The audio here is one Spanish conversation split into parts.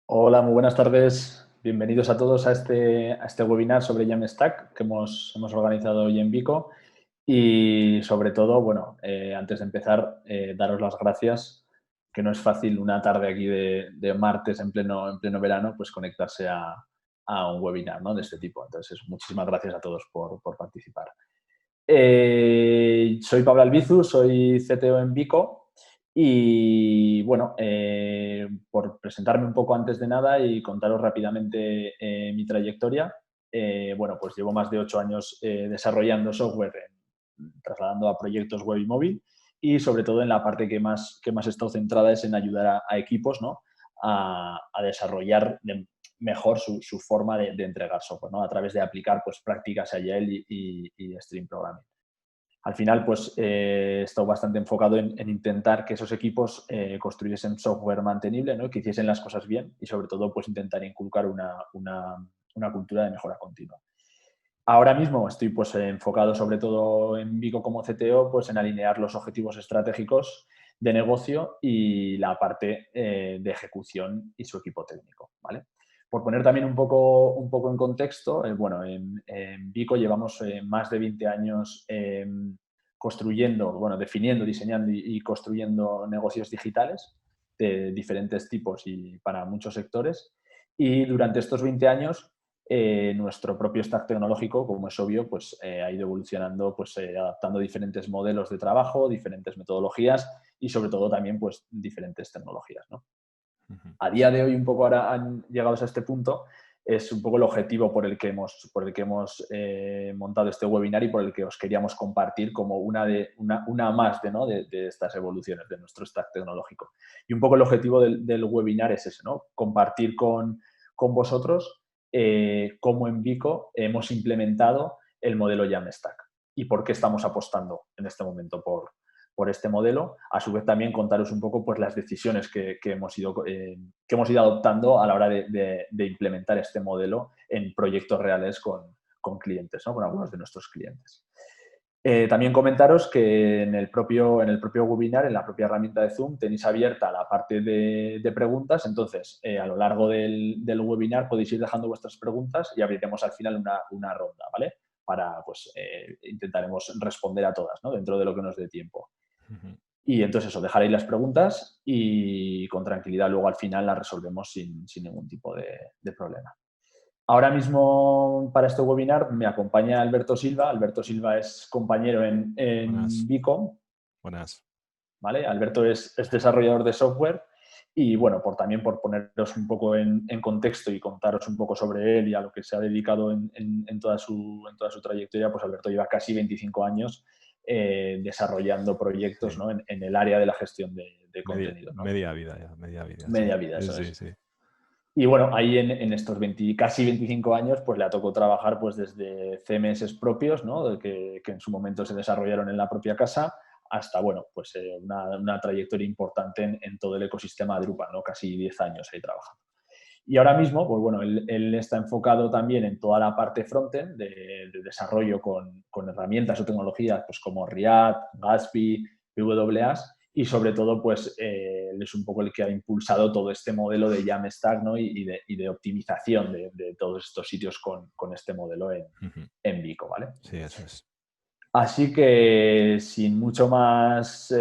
Hola, muy buenas tardes. Bienvenidos a todos a este webinar sobre Jamstack que hemos organizado hoy en Vico. Y sobre todo, bueno, antes de empezar, daros las gracias, que no es fácil una tarde aquí de martes en pleno verano, pues conectarse a un webinar, ¿no?, de este tipo. Entonces, muchísimas gracias a todos por participar. Soy Pablo Albizu, soy CTO en Vico y, bueno, por presentarme un poco antes de nada y contaros rápidamente mi trayectoria, bueno, pues llevo más de 8 años desarrollando software, trasladando a proyectos web y móvil, y sobre todo en la parte que más he estado centrada es en ayudar a equipos, ¿no?, a desarrollar mejor su forma de entregar software, ¿no?, a través de aplicar, pues, prácticas Agile y Stream Programming. Al final, pues, he estado bastante enfocado en intentar que esos equipos construyesen software mantenible, ¿no?, que hiciesen las cosas bien y, sobre todo, pues, intentar inculcar una cultura de mejora continua. Ahora mismo estoy, pues, enfocado sobre todo en Vico como CTO, pues, en alinear los objetivos estratégicos de negocio y la parte de ejecución y su equipo técnico, ¿vale? Por poner también un poco en contexto, bueno, en Vico llevamos más de 20 años construyendo, bueno, definiendo, diseñando y construyendo negocios digitales de diferentes tipos y para muchos sectores. Y durante estos 20 años nuestro propio stack tecnológico, como es obvio, pues ha ido evolucionando, pues adaptando diferentes modelos de trabajo, diferentes metodologías y, sobre todo, también, pues, diferentes tecnologías, ¿no? Ujú. A día de hoy, un poco ahora llegados a este punto, es un poco el objetivo por el que hemos montado este webinar y por el que os queríamos compartir como una más ¿no?, de estas evoluciones de nuestro stack tecnológico. Y un poco el objetivo del webinar es ese, ¿no?, compartir con vosotros cómo en Vico hemos implementado el modelo Jamstack y por qué estamos apostando en este momento por este modelo. A su vez, también contaros un poco, pues, las decisiones que hemos ido adoptando a la hora de implementar este modelo en proyectos reales con clientes, ¿no?, con algunos de nuestros clientes. También comentaros que en el propio webinar, en la propia herramienta de Zoom, tenéis abierta la parte de preguntas. Entonces, a lo largo del webinar podéis ir dejando vuestras preguntas y abriremos al final una ronda, ¿vale? Pues, intentaremos responder a todas, ¿no?, dentro de lo que nos dé tiempo. Ujú. Y entonces eso, dejaréis las preguntas y con tranquilidad luego al final las resolvemos sin ningún tipo de problema. Ahora mismo para este webinar me acompaña Alberto Silva. Alberto Silva es compañero en Buenas, Vico, buenas. ¿vale? Alberto es desarrollador de software y, bueno, también por poneros un poco en contexto y contaros un poco sobre él y a lo que se ha dedicado en toda su trayectoria, pues Alberto lleva casi 25 años desarrollando proyectos, Sí, ¿no?, en el área de la gestión de media, contenido, ¿no? media vida ya, media vida, sí. Media vida, eso Sí, es. sí. Y, bueno, ahí en estos casi 25 años, pues le ha tocado trabajar, pues, desde CMS propios, ¿no?, que en su momento se desarrollaron en la propia casa, hasta, bueno, pues una trayectoria importante en todo el ecosistema de Drupal, ¿no?, casi 10 años ahí trabajando. Y ahora mismo, pues bueno, él está enfocado también en toda la parte frontend de desarrollo con herramientas o tecnologías, pues, como React, Gatsby, PWAs, y, sobre todo, pues él es un poco el que ha impulsado todo este modelo de Jamstack, ¿no?, y de optimización de todos estos sitios con este modelo Ujú. en Vico, ¿vale? Sí, eso es. Así que, sin mucho más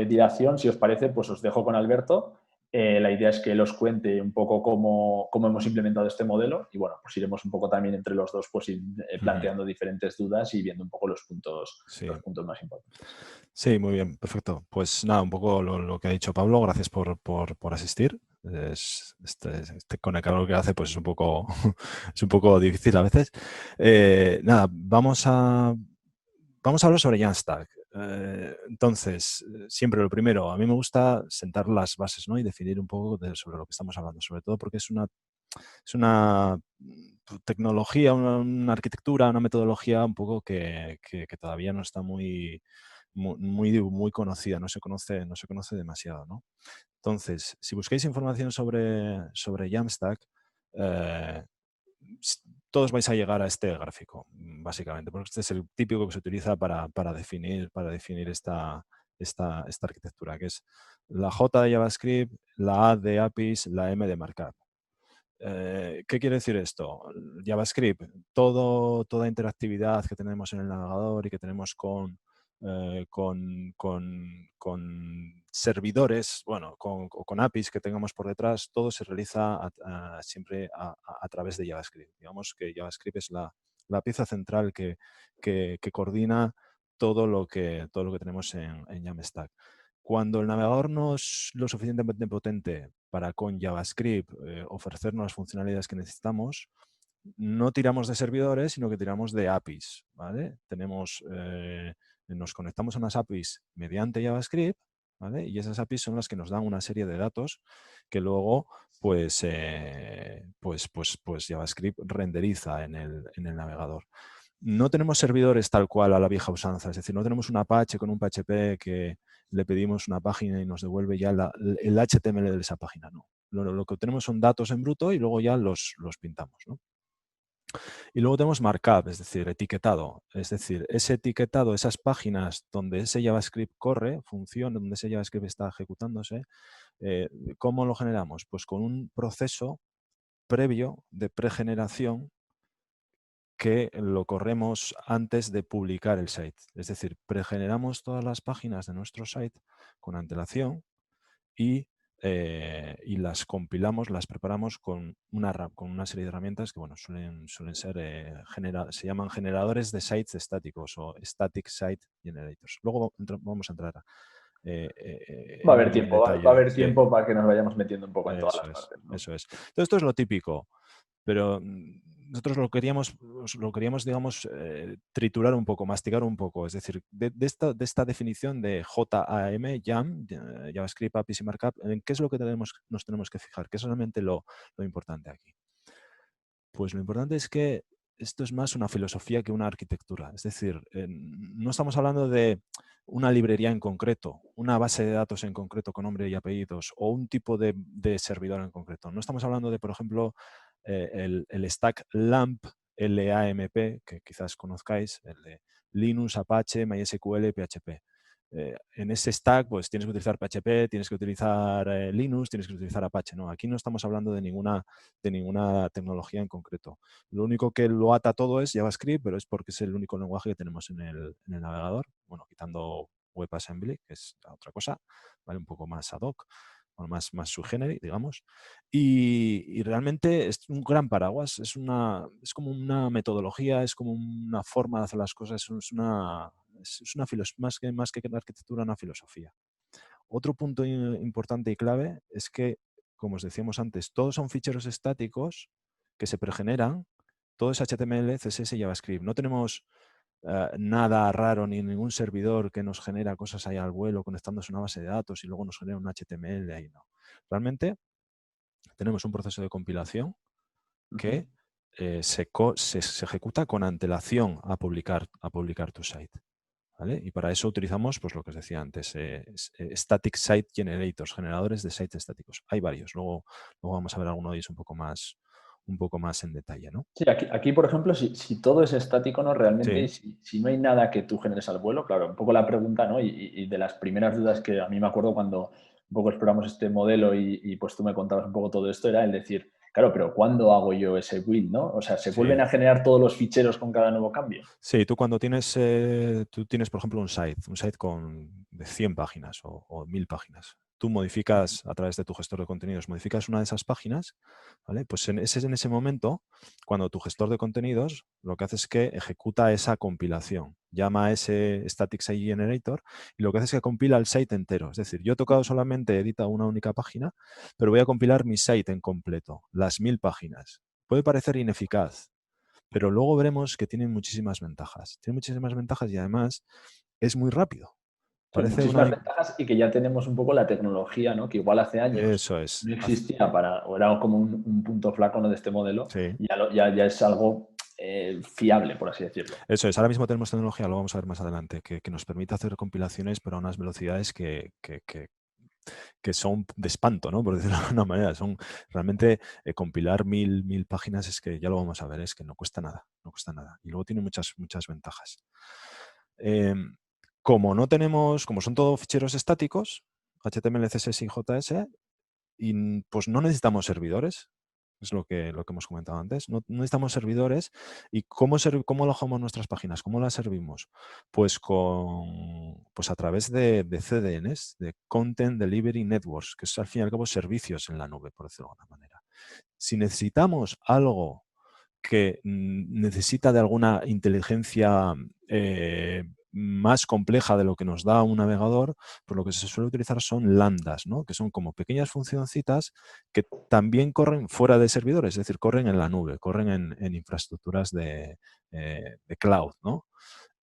dilación, si os parece, pues os dejo con Alberto. La idea es que él os cuente un poco cómo hemos implementado este modelo y, bueno, pues iremos un poco también entre los dos, pues ir Ujú. planteando diferentes dudas y viendo un poco los puntos, Sí, los puntos más importantes. sí, muy bien, perfecto. Pues nada, un poco lo que ha dicho Pablo, gracias por asistir. Con el calor que hace, pues es un poco, es un poco difícil a veces. Nada, vamos a hablar sobre Jamstack. Entonces, siempre lo primero, a mí me gusta sentar las bases, ¿no?, y definir un poco sobre lo que estamos hablando, sobre todo porque es una tecnología, una arquitectura, una metodología un poco que todavía no está muy conocida, no se conoce demasiado, ¿no? Entonces, si buscáis información sobre Jamstack, eh, todos vais a llegar a este gráfico, básicamente, porque este es el típico que se utiliza para definir esta arquitectura, que es la J de JavaScript, la A de APIs, la M de Markup. ¿Qué quiere decir esto? JavaScript, toda interactividad que tenemos en el navegador y que tenemos con servidores, bueno, con APIs que tengamos por detrás, todo se realiza siempre a través de JavaScript. Digamos que JavaScript es la pieza central que coordina todo lo que tenemos en Jamstack. Cuando el navegador no es lo suficientemente potente para con JavaScript ofrecernos las funcionalidades que necesitamos, no tiramos de servidores, sino que tiramos de APIs, ¿vale? Nos conectamos a unas APIs mediante JavaScript, ¿vale? Y esas APIs son las que nos dan una serie de datos que luego, pues JavaScript renderiza en el navegador. No tenemos servidores tal cual a la vieja usanza, es decir, no tenemos un Apache con un PHP que le pedimos una página y nos devuelve ya el HTML de esa página, no. Lo que tenemos son datos en bruto y luego ya los pintamos, ¿no? Y luego tenemos markup, es decir, etiquetado. Es decir, ese etiquetado, esas páginas donde ese JavaScript corre, funciona, donde ese JavaScript está ejecutándose, ¿cómo lo generamos? Pues con un proceso previo de pregeneración que lo corremos antes de publicar el site. Es decir, pregeneramos todas las páginas de nuestro site con antelación y las compilamos, las preparamos con una serie de herramientas que bueno, suelen ser, se llaman generadores de sites estáticos o Static Site Generators. Luego vamos a entrar Va a en haber ello en tiempo, va a detalle. haber Sí, tiempo para que nos vayamos metiendo un poco en todas eso las es, partes, ¿no? eso es. Entonces, esto es lo típico. Pero nosotros lo queríamos, digamos, triturar un poco, masticar un poco. Es decir, de esta definición de JAM, JavaScript, APIs y Markup, ¿en qué es lo que nos tenemos que fijar? ¿Qué es realmente lo importante aquí? Pues lo importante es que esto es más una filosofía que una arquitectura. Es decir, no estamos hablando de una librería en concreto, una base de datos en concreto con nombre y apellidos o un tipo de servidor en concreto. No estamos hablando de, por ejemplo, el stack LAMP, LAMP, que quizás conozcáis, el de Linux, Apache, MySQL, PHP. En ese stack, pues tienes que utilizar PHP, tienes que utilizar Linux, tienes que utilizar Apache. No, aquí no estamos hablando de ninguna tecnología en concreto. Lo único que lo ata todo es JavaScript, pero es porque es el único lenguaje que tenemos en el navegador. Bueno, quitando WebAssembly, que es otra cosa, ¿vale? Un poco más ad hoc, bueno, más sui generis, digamos. Y realmente es un gran paraguas, es como una metodología, es como una forma de hacer las cosas, más que una arquitectura, una filosofía. Otro punto importante y clave es que, como os decíamos antes, todos son ficheros estáticos que se pregeneran, todo es HTML, CSS y JavaScript. No tenemos nada raro ni ningún servidor que nos genera cosas ahí al vuelo conectándose a una base de datos y luego nos genera un HTML ahí, no. Realmente tenemos un proceso de compilación que se ejecuta con antelación a publicar tu site. ¿Vale? Y para eso utilizamos, pues lo que os decía antes, Static Site Generators, generadores de sites estáticos. Hay varios, luego vamos a ver alguno de ellos un poco más en detalle, ¿no? Sí, aquí, por ejemplo, si todo es estático, ¿no? Realmente, y Sí, si no hay nada que tú generes al vuelo, claro, un poco la pregunta, ¿no? Y de las primeras dudas que a mí me acuerdo cuando un poco exploramos este modelo y pues tú me contabas un poco todo esto, era el decir, claro, pero ¿cuándo hago yo ese build, no? O sea, ¿se sí. vuelven a generar todos los ficheros con cada nuevo cambio? Sí, tú tienes, por ejemplo, un site de 100 páginas o 1000 páginas. Tú modificas a través de tu gestor de contenidos, modificas una de esas páginas, ¿vale? Pues en ese momento, cuando tu gestor de contenidos lo que hace es que ejecuta esa compilación, llama a ese Static Site Generator y lo que hace es que compila el site entero. Es decir, yo he tocado solamente edita una única página, pero voy a compilar mi site en completo, las 1000 páginas. Puede parecer ineficaz, pero luego veremos que tiene muchísimas ventajas. Tiene muchísimas ventajas y además es muy rápido. Sí, Parece muchísimas ventajas y que ya tenemos un poco la tecnología, ¿no? Que igual hace años Eso es. no existía o era como un punto flaco, ¿no? De este modelo, Sí, y ya es algo fiable, por así decirlo. eso es. Ahora mismo tenemos tecnología, lo vamos a ver más adelante, que nos permite hacer compilaciones, pero a unas velocidades que son de espanto, ¿no? Por decirlo de alguna manera. Son realmente compilar mil páginas es que ya lo vamos a ver, es que no cuesta nada, no cuesta nada. Y luego tiene muchas ventajas. Como son todos ficheros estáticos, HTML, CSS y JS, y pues no necesitamos servidores. Es lo que hemos comentado antes. No necesitamos servidores. ¿Y cómo alojamos nuestras páginas? ¿Cómo las servimos? Pues pues a través de CDNs, de Content Delivery Networks, que es al fin y al cabo servicios en la nube, por decirlo de alguna manera. Si necesitamos algo que necesita de alguna inteligencia más compleja de lo que nos da un navegador, pues lo que se suele utilizar son lambdas, ¿no? Que son como pequeñas funcioncitas que también corren fuera de servidores, es decir, corren en la nube, corren en infraestructuras de cloud, ¿no?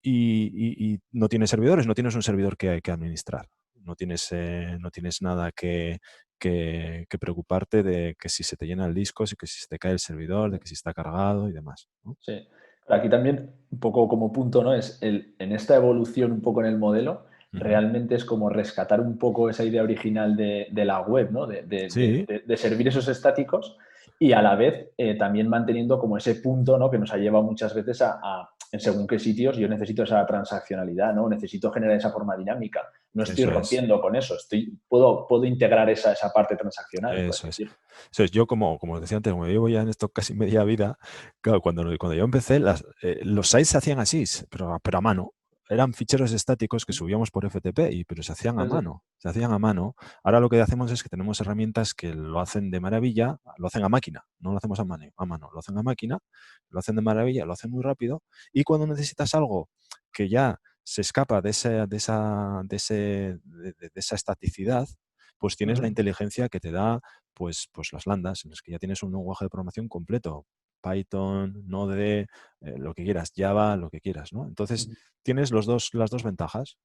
Y no tienes servidores, no tienes un servidor que hay que administrar. No tienes nada que preocuparte de que si se te llena el disco, que si se te cae el servidor, de que si está cargado y demás, ¿no? Sí. Aquí también, un poco como punto, ¿no? Es en esta evolución un poco en el modelo, Ujú. realmente es como rescatar un poco esa idea original de la web, ¿no? Sí, De servir esos estáticos y a la vez también manteniendo como ese punto, ¿no? Que nos ha llevado muchas veces en según qué sitios yo necesito esa transaccionalidad, ¿no? Necesito generar esa forma dinámica. No estoy eso es. rompiendo con eso, puedo integrar esa parte transaccional, por Eso así es. decirlo. Eso es. Yo, como os decía antes, como llevo ya en esto casi media vida, claro, cuando yo empecé, los sites se hacían así, pero a mano. Eran ficheros estáticos que subíamos por FTP, pero se hacían a Sí, sí. mano. Se hacían a mano. Ahora lo que hacemos es que tenemos herramientas que lo hacen de maravilla, lo hacen a máquina, no lo hacemos a mano, lo hacen a máquina, lo hacen de maravilla, lo hacen muy rápido. Y cuando necesitas algo que ya se escapa de esa estaticidad, pues tienes la Ujú, inteligencia que te da pues las lambdas, en las que ya tienes un lenguaje de programación completo. Python, Node, lo que quieras, Java, lo que quieras, ¿no? Entonces, ujú. tienes las dos ventajas.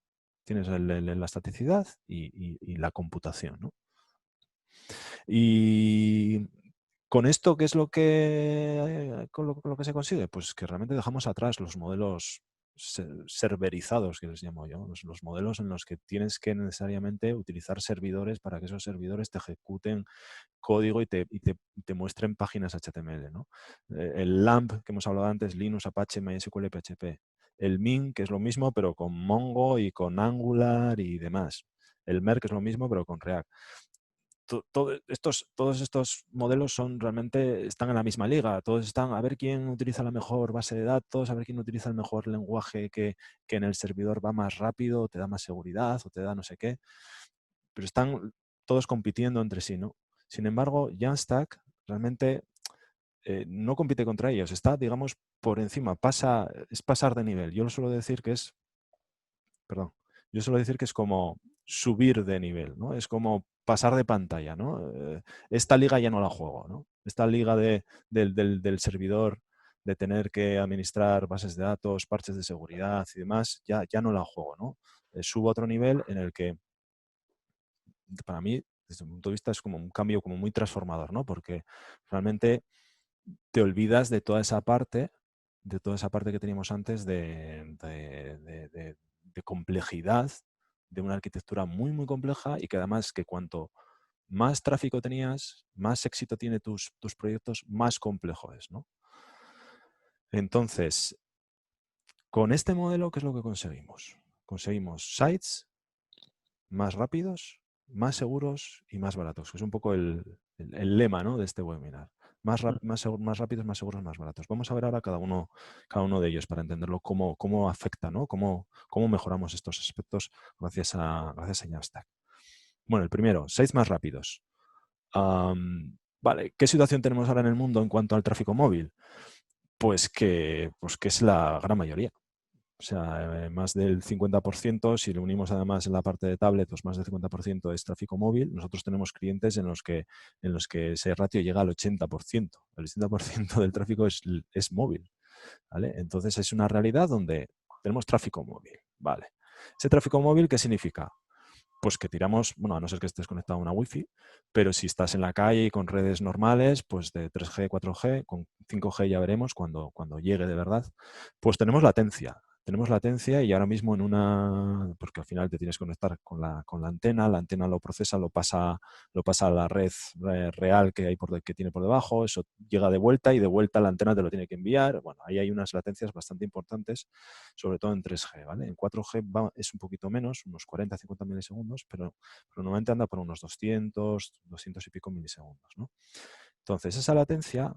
Tienes la estaticidad y la computación, ¿no? Y con esto, ¿qué es con lo que se consigue? Pues que realmente dejamos atrás los modelos serverizados, que les llamo yo, los modelos en los que tienes que necesariamente utilizar servidores para que esos servidores te ejecuten código y te muestren páginas HTML, ¿no? El LAMP, que hemos hablado antes, Linux, Apache, MySQL, PHP. El Min, que es lo mismo, pero con Mongo y con Angular y demás. El Mer, que es lo mismo, pero con React. Todos estos modelos están en la misma liga. Todos están a ver quién utiliza la mejor base de datos, a ver quién utiliza el mejor lenguaje que en el servidor va más rápido, te da más seguridad o te da no sé qué. Pero están todos compitiendo entre sí, ¿no? Sin embargo, Jamstack realmente no compite contra ellos. Está, digamos, por encima. Es pasar de nivel. Perdón, yo suelo decir que es como subir de nivel, ¿no? Es como pasar de pantalla, ¿no? Esta liga ya no la juego, ¿no? Esta liga del servidor, de tener que administrar bases de datos, parches de seguridad y demás, ya no la juego, ¿no? Subo a otro nivel en el que, para mí, desde mi punto de vista, es como un cambio como muy transformador, ¿no? Porque realmente te olvidas de toda esa parte que teníamos antes de complejidad, de una arquitectura muy, muy compleja y que además que cuanto más tráfico tenías, más éxito tiene tus proyectos, más complejo es, ¿no? Entonces, con este modelo, ¿qué es lo que conseguimos? Conseguimos sites más rápidos, más seguros y más baratos, que es un poco el lema, ¿no?, de este webinar. Más rápidos, más seguros, más baratos. Vamos a ver ahora cada uno de ellos para entenderlo cómo afecta, ¿no? Cómo mejoramos estos aspectos gracias a Jamstack. Bueno, el primero, sites más rápidos. Vale, ¿qué situación tenemos ahora en el mundo en cuanto al tráfico móvil? Pues que es la gran mayoría. O sea, más del 50%, si lo unimos además en la parte de tablet, pues más del 50% es tráfico móvil. Nosotros tenemos clientes en los que ese ratio llega al 80%. El 80% del tráfico es móvil, ¿vale? Entonces es una realidad donde tenemos tráfico móvil, ¿vale? Ese tráfico móvil, ¿qué significa? Pues que tiramos, bueno, a no ser que estés conectado a una wifi, pero si estás en la calle y con redes normales, pues de 3G, 4G, con 5G ya veremos cuando llegue de verdad, pues tenemos latencia. Tenemos latencia y ahora mismo porque al final te tienes que conectar con la antena lo procesa, lo pasa a la red real que tiene por debajo, eso llega de vuelta y de vuelta la antena te lo tiene que enviar. Bueno, ahí hay unas latencias bastante importantes, sobre todo en 3G, ¿vale? En 4G es un poquito menos, unos 40-50 milisegundos, pero normalmente anda por unos 200 y pico milisegundos, ¿no? Entonces, esa latencia,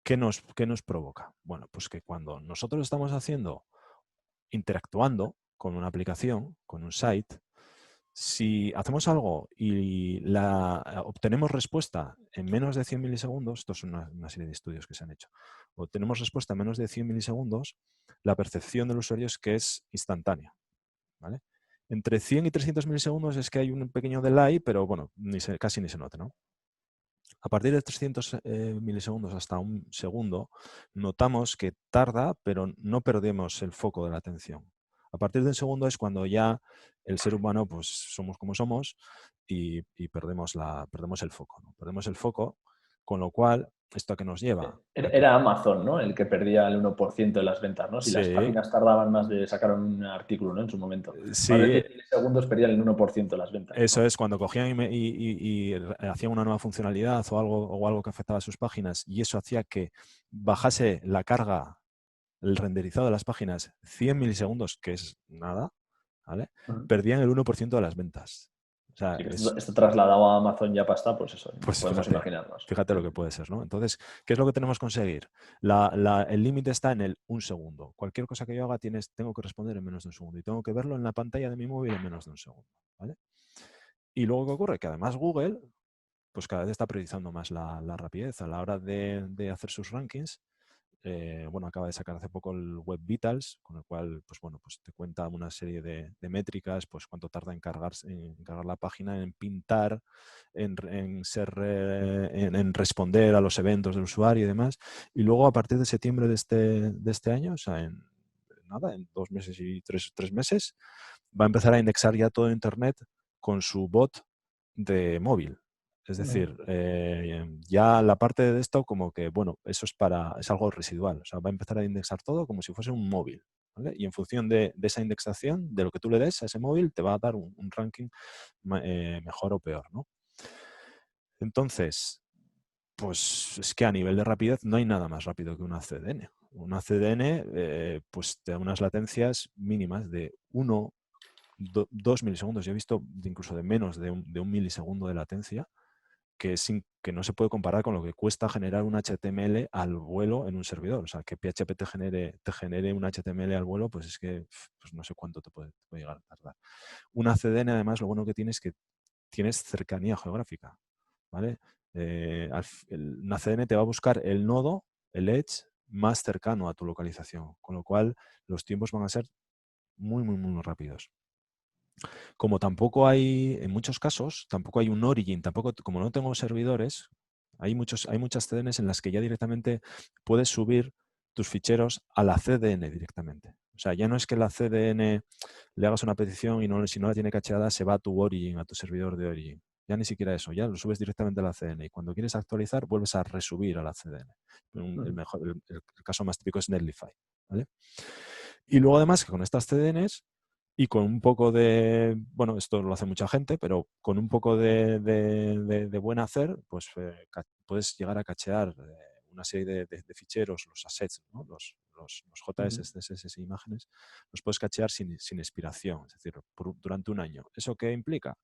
qué nos provoca? Bueno, pues que cuando nosotros estamos interactuando con una aplicación, con un site, si hacemos algo y obtenemos respuesta en menos de 100 milisegundos, esto es una serie de estudios que se han hecho, obtenemos respuesta en menos de 100 milisegundos, la percepción del usuario es que es instantánea, ¿vale? Entre 100 y 300 milisegundos es que hay un pequeño delay, pero bueno, casi ni se nota, ¿no? A partir de 300 milisegundos hasta un segundo, notamos que tarda, pero no perdemos el foco de la atención. A partir de un segundo es cuando ya el ser humano, pues somos como somos y perdemos el foco, ¿no? Perdemos el foco, con lo cual, ¿esto a qué nos lleva? A que, Era Amazon, ¿no? El que perdía el 1% de las ventas, ¿no? Si las sí, páginas tardaban más de sacar un artículo, ¿no? En su momento. Más de sí, 100 milisegundos perdían el 1% de las ventas, eso ¿no? es cuando cogían y hacían una nueva funcionalidad o algo que afectaba a sus páginas y eso hacía que bajase la carga, el renderizado de las páginas 100 milisegundos, que es nada, ¿vale? Ujú. Perdían el 1% de las ventas. O sea, Sí, que esto trasladado a Amazon ya pasta, pues eso, pues podemos imaginarnos. fíjate lo que puede ser, ¿no? Entonces, ¿qué es lo que tenemos que conseguir? El límite está en el 1 segundo. Cualquier cosa que yo haga tengo que responder en menos de un segundo y tengo que verlo en la pantalla de mi móvil en menos de un segundo, ¿vale? Y luego, ¿qué ocurre? Que además Google, pues cada vez está priorizando más la rapidez a la hora de hacer sus rankings. Bueno, acaba de sacar hace poco el Web Vitals, con el cual, pues bueno, pues te cuenta una serie de métricas, pues cuánto tarda en cargar la página, en pintar, en responder a los eventos del usuario y demás. Y luego, a partir de septiembre de este año, o sea, en 2 meses y tres meses, va a empezar a indexar ya todo Internet con su bot de móvil. Es Ujú. decir, ya la parte de esto como que, bueno, eso es algo residual. O sea, va a empezar a indexar todo como si fuese un móvil, ¿vale? Y en función de esa indexación, de lo que tú le des a ese móvil, te va a dar un ranking mejor o peor, ¿no? Entonces, pues es que a nivel de rapidez no hay nada más rápido que una CDN. Una CDN pues te da unas latencias mínimas de 2 milisegundos. Yo he visto incluso de menos de un milisegundo de latencia, que no se puede comparar con lo que cuesta generar un HTML al vuelo en un servidor. O sea, que PHP te genere un HTML al vuelo, pues es que pues no sé cuánto te puede llegar a tardar. Una CDN, además, lo bueno que tiene es que tienes cercanía geográfica, ¿vale? Una CDN te va a buscar el nodo, el edge, más cercano a tu localización, con lo cual los tiempos van a ser muy, muy, muy rápidos. Como tampoco hay, en muchos casos, tampoco hay un origin, tampoco, como no tengo servidores, hay muchas CDNs en las que ya directamente puedes subir tus ficheros a la CDN directamente. O sea, ya no es que la CDN le hagas una petición y si no la tiene cacheada, se va a tu origin, a tu servidor de origin. Ya ni siquiera eso, ya lo subes directamente a la CDN y cuando quieres actualizar vuelves a resubir a la CDN. El caso más típico es Netlify, ¿vale? Y luego además que con estas CDNs y con un poco de, bueno, esto lo hace mucha gente, pero con un poco de buen hacer, pues puedes llegar a cachear una serie de ficheros, los assets, ¿no? Los JS, Ujú. CSS e imágenes, los puedes cachear sin expiración, es decir, durante un año. ¿Eso qué implica?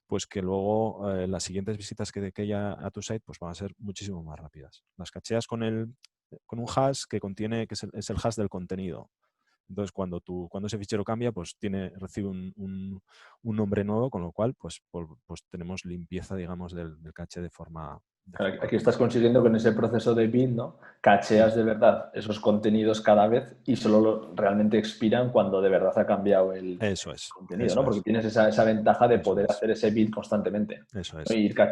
Pues que luego las siguientes visitas que haya a tu site pues van a ser muchísimo más rápidas. Las cacheas con un hash que contiene, que es el hash del contenido. Entonces, cuando ese fichero cambia, pues recibe un nombre nuevo, con lo cual pues tenemos limpieza, digamos, del caché de forma Aquí estás rápida. consiguiendo con ese proceso de build, ¿no? Mm. Cacheas de verdad esos contenidos cada vez y solo realmente expiran cuando de verdad ha cambiado Eso el es, contenido, eso ¿no? Porque es, tienes esa ventaja de eso poder es, hacer ese build constantemente, eso ¿no? es,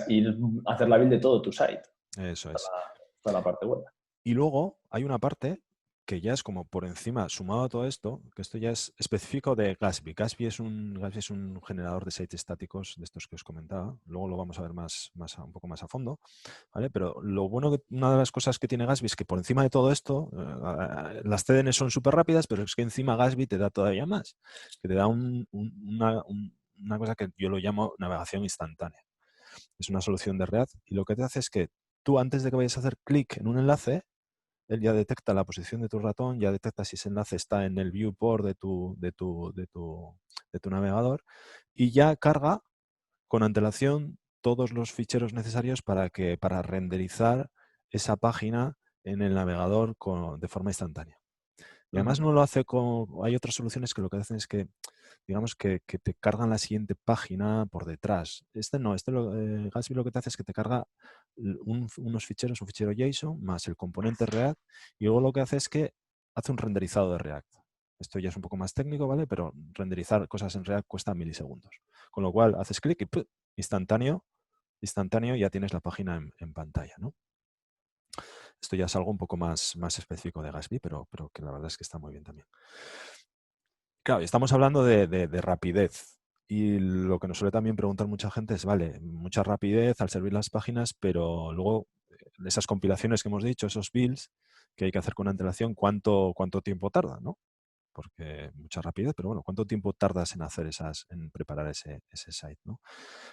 Ir hacer la build de todo tu site, eso es. hasta la parte web. Y luego hay una parte que ya es como por encima, sumado a todo esto, que esto ya es específico de Gatsby. Gatsby es un generador de sites estáticos de estos que os comentaba. Luego lo vamos a ver un poco más a fondo, ¿vale? Pero lo bueno, una de las cosas que tiene Gatsby es que por encima de todo esto, las CDN son súper rápidas, pero es que encima Gatsby te da todavía más, que te da una cosa que yo lo llamo navegación instantánea. Es una solución de React y lo que te hace es que tú, antes de que vayas a hacer clic en un enlace, él ya detecta la posición de tu ratón, ya detecta si ese enlace está en el viewport de tu navegador y ya carga con antelación todos los ficheros necesarios para renderizar esa página en el navegador de forma instantánea. Y además Ujú. no lo hace con... Hay otras soluciones que lo que hacen es que, digamos, que te cargan la siguiente página por detrás. Este no, Gatsby lo que te hace es que te carga unos ficheros, un fichero JSON más el componente React, y luego lo que hace es que hace un renderizado de React. Esto ya es un poco más técnico, ¿vale? Pero renderizar cosas en React cuesta milisegundos. Con lo cual haces clic y ¡pum! Instantáneo ya tienes la página en pantalla, ¿no? Esto ya es algo un poco más específico de Gatsby, pero que la verdad es que está muy bien también. Claro, estamos hablando de rapidez. Y lo que nos suele también preguntar mucha gente es, vale, mucha rapidez al servir las páginas, pero luego esas compilaciones que hemos dicho, esos builds que hay que hacer con antelación, ¿cuánto tiempo tarda, ¿no? Porque mucha rapidez, pero bueno, ¿cuánto tiempo tardas en hacer en preparar ese site, ¿no?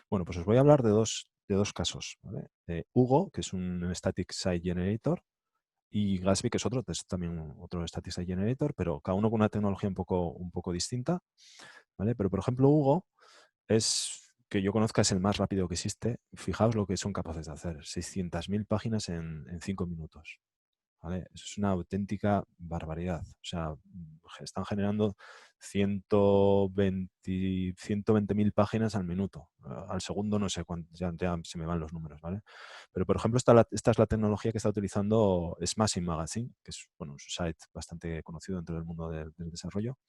Bueno, pues os voy a hablar de dos casos, ¿vale? Hugo, que es un Static Site Generator, y Gatsby, que es también otro Static Site Generator, pero cada uno con una tecnología un poco distinta, ¿vale? Pero, por ejemplo, Hugo que yo conozca, es el más rápido que existe. Fijaos lo que son capaces de hacer, 600.000 páginas en 5 minutos. ¿Vale? Eso es una auténtica barbaridad. O sea, están generando 120.000 páginas al minuto. Al segundo no sé cuánto, ya se me van los números, ¿vale? Pero, por ejemplo, esta es la tecnología que está utilizando Smashing Magazine, que es, bueno, un site bastante conocido dentro del mundo del desarrollo.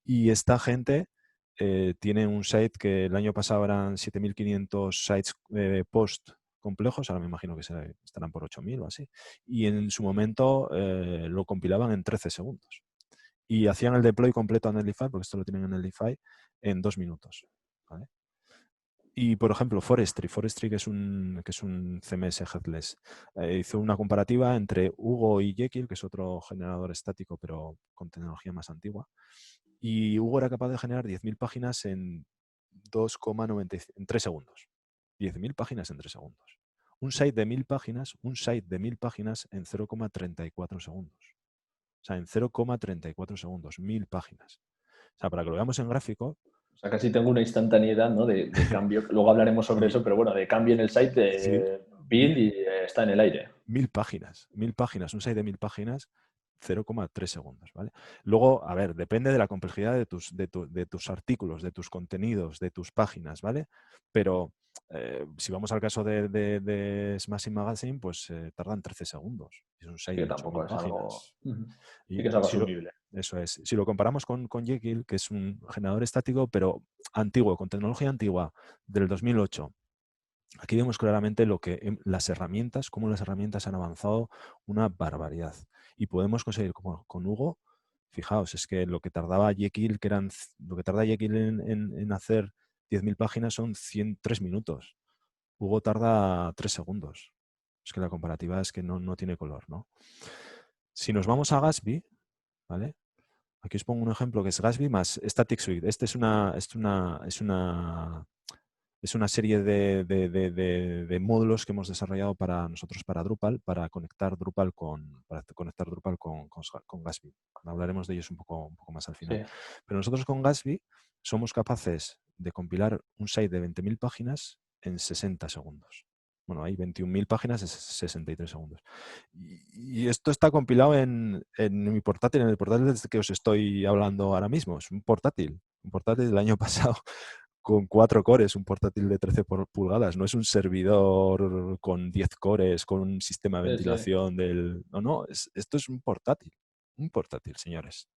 Y esta gente tiene un site que el año pasado eran 7.500 sites post complejos, ahora me imagino que estarán por 8.000 o así, y en su momento lo compilaban en 13 segundos. Y hacían el deploy completo a Netlify, porque esto lo tienen en Netlify, en 2 minutos. ¿Vale? Y, por ejemplo, Forestry, que es un CMS headless, hizo una comparativa entre Hugo y Jekyll, que es otro generador estático, pero con tecnología más antigua. Y Hugo era capaz de generar 10.000 páginas en 3 segundos. 10.000 páginas en 3 segundos. Un site de 1.000 páginas en 0,34 segundos. O sea, en 0,34 segundos, 1.000 páginas. O sea, para que lo veamos en gráfico. O sea, casi tengo una instantaneidad, ¿no? de cambio. Luego hablaremos sobre Sí, eso, pero bueno, de cambio en el site sí, de build mil, y está en el aire. 1.000 páginas, un site de 1.000 páginas, 0,3 segundos, ¿vale? Luego, a ver, depende de la complejidad de tus artículos, de tus contenidos, de tus páginas, ¿vale? Pero si vamos al caso de Smashing Magazine, pues tardan 13 segundos. Es un Sí site que de 8.000 tampoco es algo... páginas. Ujú. Sí Y que es algo asumible. eso es. Si lo comparamos con Jekyll, que es un generador estático, pero antiguo, con tecnología antigua, del 2008, aquí vemos claramente cómo las herramientas han avanzado una barbaridad. Y podemos conseguir, como con Hugo, fijaos, es que lo que tardaba Jekyll, lo que tarda Jekyll en hacer 10.000 páginas son 103 minutos. Hugo tarda 3 segundos. Es que la comparativa es que no tiene color, ¿no? Si nos vamos a Gatsby, ¿vale? Aquí os pongo un ejemplo que es Gatsby más Static Suite. Este es una serie de módulos que hemos desarrollado para nosotros, para Drupal, para conectar Drupal con Gatsby. Hablaremos de ellos un poco más al final. Sí. Pero nosotros con Gatsby somos capaces de compilar un site de 20.000 páginas en 60 segundos. Bueno, hay 21.000 páginas en 63 segundos. Y esto está compilado en mi portátil, en el portátil del que os estoy hablando ahora mismo. Es un portátil del año pasado con 4 cores, un portátil de 13 pulgadas. No es un servidor con 10 cores, con un sistema de Sí, sí. ventilación No, esto es un portátil, señores.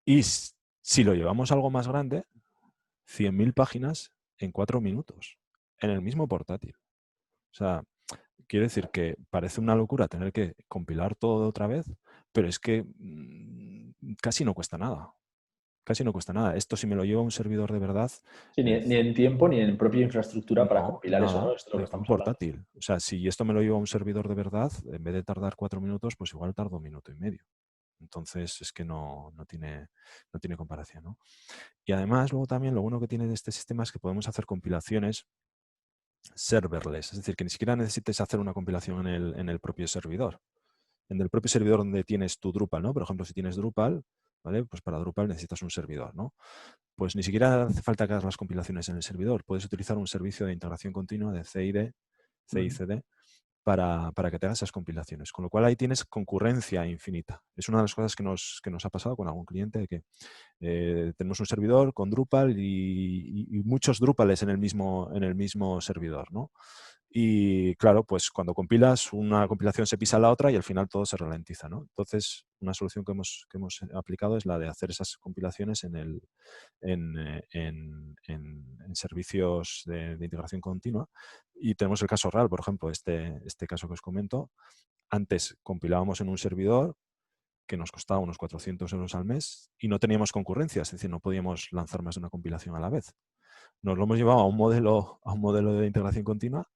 Y si lo llevamos a algo más grande, 100.000 páginas en 4 minutos, en el mismo portátil. O sea, quiero decir que parece una locura tener que compilar todo otra vez, pero es que casi no cuesta nada. Casi no cuesta nada. Esto, si me lo lleva un servidor de verdad, Sí, ni en tiempo ni en propia infraestructura para no, compilar eso, nada, ¿no? Esto es lo que un estamos hablando. portátil. O sea, si esto me lo lleva un servidor de verdad, en vez de tardar 4 minutos, pues igual tardo 1 minuto y medio. Entonces es que no tiene comparación, ¿no? Y además, luego también lo bueno que tiene de este sistema es que podemos hacer compilaciones serverless, es decir, que ni siquiera necesites hacer una compilación en el propio servidor. En el propio servidor donde tienes tu Drupal, ¿no? Por ejemplo, si tienes Drupal, ¿vale? Pues para Drupal necesitas un servidor, ¿no? Pues ni siquiera hace falta que hagas las compilaciones en el servidor. Puedes utilizar un servicio de integración continua de CID, Ujú. CICD, para que te hagas esas compilaciones. Con lo cual ahí tienes concurrencia infinita. Es una de las cosas que nos ha pasado con algún cliente, de que tenemos un servidor con Drupal y muchos Drupales en el mismo servidor, ¿no? Y claro, pues cuando compilas, una compilación se pisa a la otra y al final todo se ralentiza, ¿no? Entonces, una solución que hemos aplicado es la de hacer esas compilaciones en servicios de integración continua. Y tenemos el caso real, por ejemplo, este caso que os comento. Antes compilábamos en un servidor que nos costaba unos 400 euros al mes y no teníamos concurrencia, es decir, no podíamos lanzar más de una compilación a la vez. Nos lo hemos llevado a un modelo de integración continua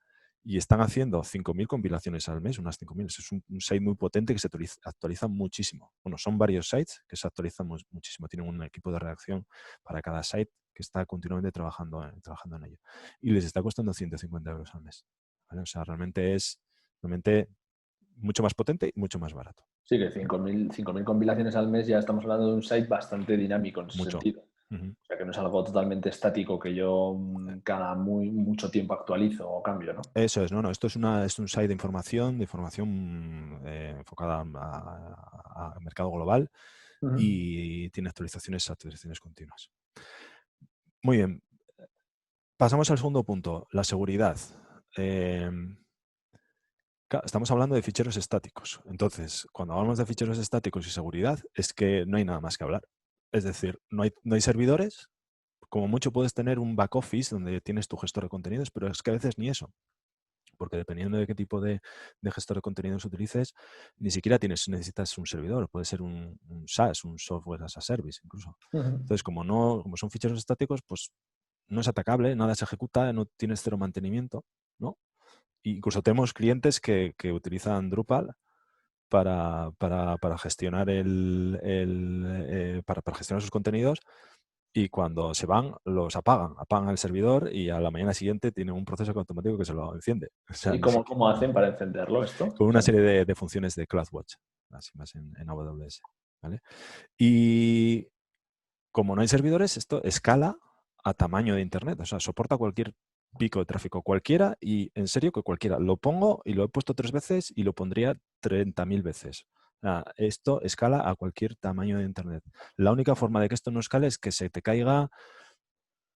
y están haciendo 5.000 compilaciones al mes, unas 5.000. Es un site muy potente que se actualiza muchísimo. Bueno, son varios sites que se actualizan muchísimo. Tienen un equipo de redacción para cada site que está continuamente trabajando en ello. Y les está costando 150 euros al mes. ¿Vale? O sea, realmente es mucho más potente y mucho más barato. Sí, que 5.000 compilaciones al mes, ya estamos hablando de un site bastante dinámico en ese Mucho. sentido. O sea, que no es algo totalmente estático que yo cada mucho tiempo actualizo o cambio, ¿no? Eso es, no. Esto es un site de información enfocada al mercado global y tiene actualizaciones continuas. Muy bien. Pasamos al segundo punto, la seguridad. Estamos hablando de ficheros estáticos. Entonces, cuando hablamos de ficheros estáticos y seguridad, es que no hay nada más que hablar. Es decir, no hay servidores. Como mucho puedes tener un back office donde tienes tu gestor de contenidos, pero es que a veces ni eso. Porque dependiendo de qué tipo de gestor de contenidos utilices, ni siquiera necesitas un servidor. Puede ser un SaaS, un software as a service incluso. Entonces, como son ficheros estáticos, pues no es atacable, nada se ejecuta, no tienes cero mantenimiento, ¿no? Incluso tenemos clientes que utilizan Drupal para gestionar para gestionar sus contenidos, y cuando se van, los apagan el servidor y a la mañana siguiente tienen un proceso automático que se lo enciende. O sea, ¿Y cómo hacen para encenderlo esto? con O una sea, serie de funciones de CloudWatch, así más en AWS. ¿Vale? Y como no hay servidores, esto escala a tamaño de Internet. O sea, soporta cualquier pico de tráfico cualquiera, y en serio que cualquiera. Lo pongo y lo he puesto 3 veces y lo pondría 30.000 veces. Esto escala a cualquier tamaño de Internet. La única forma de que esto no escale es que se te caiga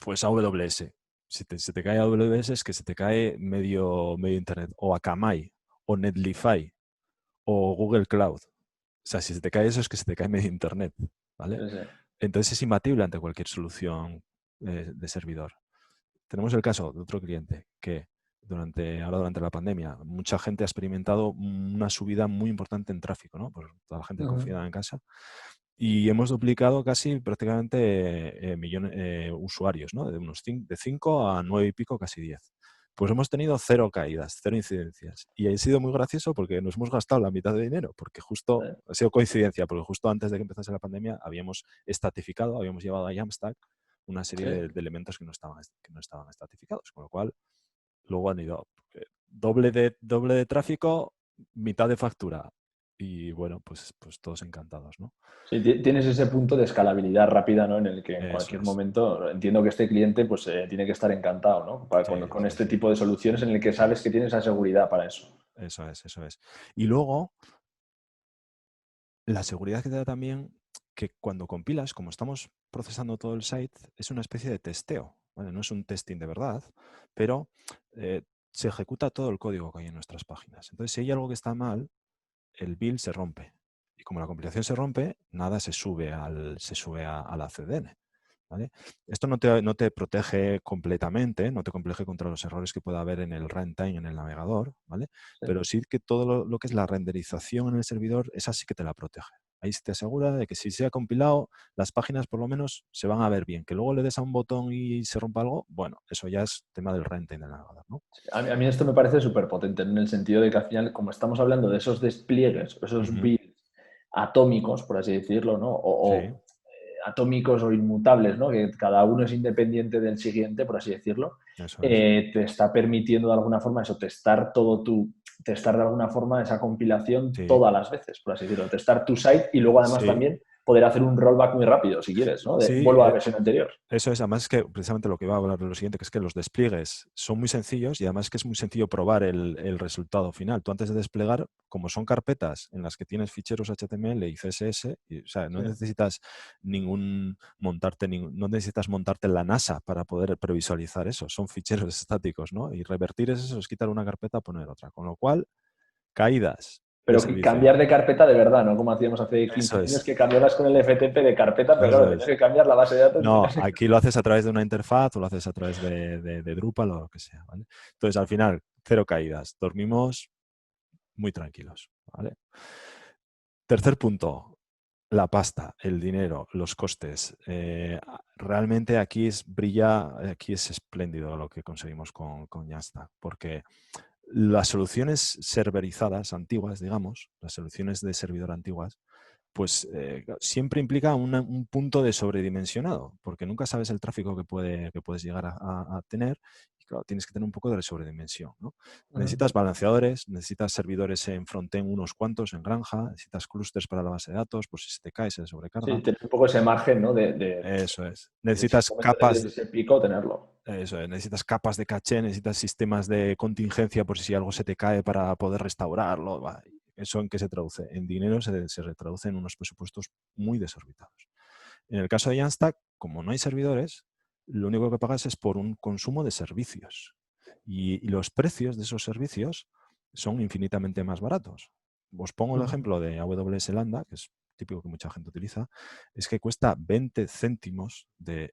pues AWS. Si se te cae AWS es que se te cae medio Internet. O Akamai, o Netlify, o Google Cloud. O sea, si se te cae eso es que se te cae medio Internet. ¿Vale? sí. Entonces es imbatible ante cualquier solución de servidor. Tenemos el caso de otro cliente que durante la pandemia mucha gente ha experimentado una subida muy importante en tráfico, ¿no? Por toda la gente confinada en casa. Y hemos duplicado casi prácticamente usuarios, ¿no? De 5 a 9 y pico, casi 10. Pues hemos tenido 0 caídas, 0 incidencias. Y ha sido muy gracioso porque nos hemos gastado la mitad de dinero, porque justo, ha sido coincidencia, porque justo antes de que empezase la pandemia habíamos llevado a Jamstack una serie de elementos que no estaban estatificados, con lo cual luego han ido doble de tráfico, mitad de factura. Y bueno, pues todos encantados, ¿no? Sí, tienes ese punto de escalabilidad rápida, ¿no? En el que en Eso cualquier es. momento entiendo que este cliente pues tiene que estar encantado, ¿no? Con este tipo de soluciones en el que sabes que tienes la seguridad para eso. Eso es. Y luego, la seguridad que te da también, que cuando compilas, como estamos procesando todo el site, es una especie de testeo, ¿vale? No es un testing de verdad, pero se ejecuta todo el código que hay en nuestras páginas. Entonces, si hay algo que está mal, el build se rompe. Y como la compilación se rompe, nada se sube a la CDN. ¿Vale? Esto no te protege completamente, no te protege contra los errores que pueda haber en el runtime, en el navegador, ¿vale? Sí. Pero sí que todo lo que es la renderización en el servidor, esa sí que te la protege. Ahí se te asegura de que si se ha compilado, las páginas por lo menos se van a ver bien. Que luego le des a un botón y se rompa algo, bueno, eso ya es tema del runtime del navegador, ¿no? A mí esto me parece súper potente en el sentido de que al final, como estamos hablando de esos despliegues, esos builds atómicos, por así decirlo, ¿no? Sí. Atómicos o inmutables, ¿no? Que cada uno es independiente del siguiente, por así decirlo, Eso es. te está permitiendo de alguna forma eso, testar de alguna forma esa compilación Sí. todas las veces, por así decirlo, testar tu site y luego además Sí. también poder hacer un rollback muy rápido, si quieres, ¿no? Sí, Vuelvo a la versión anterior. eso es, además es que precisamente lo que iba a hablar de lo siguiente, que es que los despliegues son muy sencillos y además que es muy sencillo probar el resultado final. Tú antes de desplegar, como son carpetas en las que tienes ficheros HTML y CSS, o sea, no necesitas no necesitas montarte en la NASA para poder previsualizar eso. Son ficheros estáticos, ¿no? Y revertir eso es quitar una carpeta, poner otra. Con lo cual, caídas de Pero servicio. cambiar de carpeta de verdad, ¿no? Como hacíamos hace 15 Eso años, es. que cambiabas con el FTP de carpeta, pero claro, Eso tenías es. que cambiar la base de datos. No, aquí lo haces a través de una interfaz o lo haces a través de Drupal o lo que sea, ¿vale? Entonces, al final, cero caídas. Dormimos muy tranquilos, ¿vale? Tercer punto, la pasta, el dinero, los costes. Realmente aquí aquí es espléndido lo que conseguimos con Jamstack, porque las soluciones serverizadas antiguas, digamos, las soluciones de servidor antiguas, pues siempre implica un punto de sobredimensionado, porque nunca sabes el tráfico que puedes llegar a tener y claro, tienes que tener un poco de sobredimensión, ¿no? Necesitas balanceadores, necesitas servidores en frontend unos cuantos en granja, necesitas clústeres para la base de datos, por si se te cae, se sobrecarga. Sí, tener un poco ese margen, ¿no? Eso es. Si en Necesitas un momento capas, necesitas ese pico, tenerlo. eso es, necesitas capas de caché, necesitas sistemas de contingencia por si algo se te cae para poder restaurarlo. ¿Eso en qué se traduce? En dinero se retraduce en unos presupuestos muy desorbitados. En el caso de Jamstack, como no hay servidores, lo único que pagas es por un consumo de servicios. Y los precios de esos servicios son infinitamente más baratos. Os pongo el ejemplo de AWS Lambda, que es típico que mucha gente utiliza, es que cuesta 20 céntimos de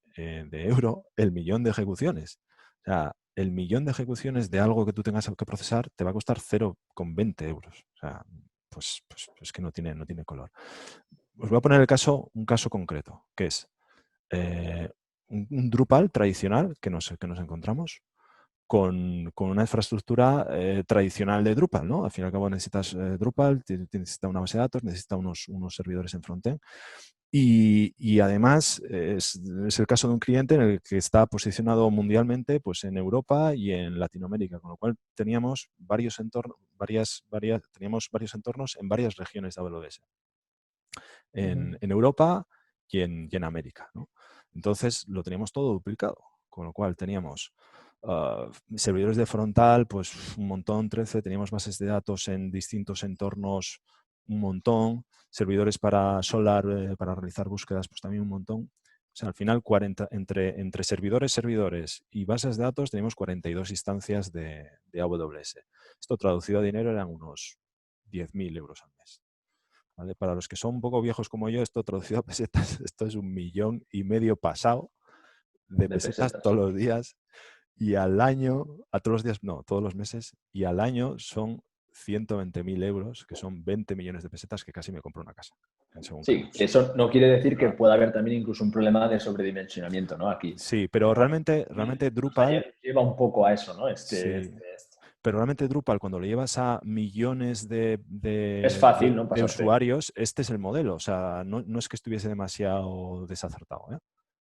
euro el millón de ejecuciones. O sea, el millón de ejecuciones de algo que tú tengas que procesar te va a costar 0,20 euros. O sea, pues es que no tiene color. Os voy a poner un caso concreto, que es un Drupal tradicional que nos encontramos con una infraestructura tradicional de Drupal, ¿no? Al fin y al cabo necesitas Drupal, necesitas una base de datos, necesitas unos servidores en frontend. Y además es el caso de un cliente en el que está posicionado mundialmente pues en Europa y en Latinoamérica, con lo cual teníamos varios entornos, teníamos varios entornos en varias regiones de AWS, en Europa y en América, ¿no? Entonces lo teníamos todo duplicado, con lo cual teníamos servidores de frontal, pues un montón, 13, teníamos bases de datos en distintos entornos, un montón, servidores para Solar, para realizar búsquedas, pues también un montón. O sea, al final, entre servidores y bases de datos, tenemos 42 instancias de AWS. Esto traducido a dinero eran unos 10.000 euros al mes. ¿Vale? Para los que son un poco viejos como yo, esto traducido a pesetas, esto es 1,5 millones pasado de De pesetas pesetas. todos los días y al año, a todos los días, no, todos los meses, y al año son 120.000 euros, que son 20 millones de pesetas que casi me compro una casa, según qué Sí, uso. eso no quiere decir que pueda haber también incluso un problema de sobredimensionamiento, ¿no? Aquí. Sí, pero realmente O sea, Drupal, lleva un poco a eso, ¿no? sí, pero realmente Drupal, cuando lo llevas a millones Es fácil, ¿no? de Pasarte. usuarios, este es el modelo. O sea, no es que estuviese demasiado desacertado, ¿eh?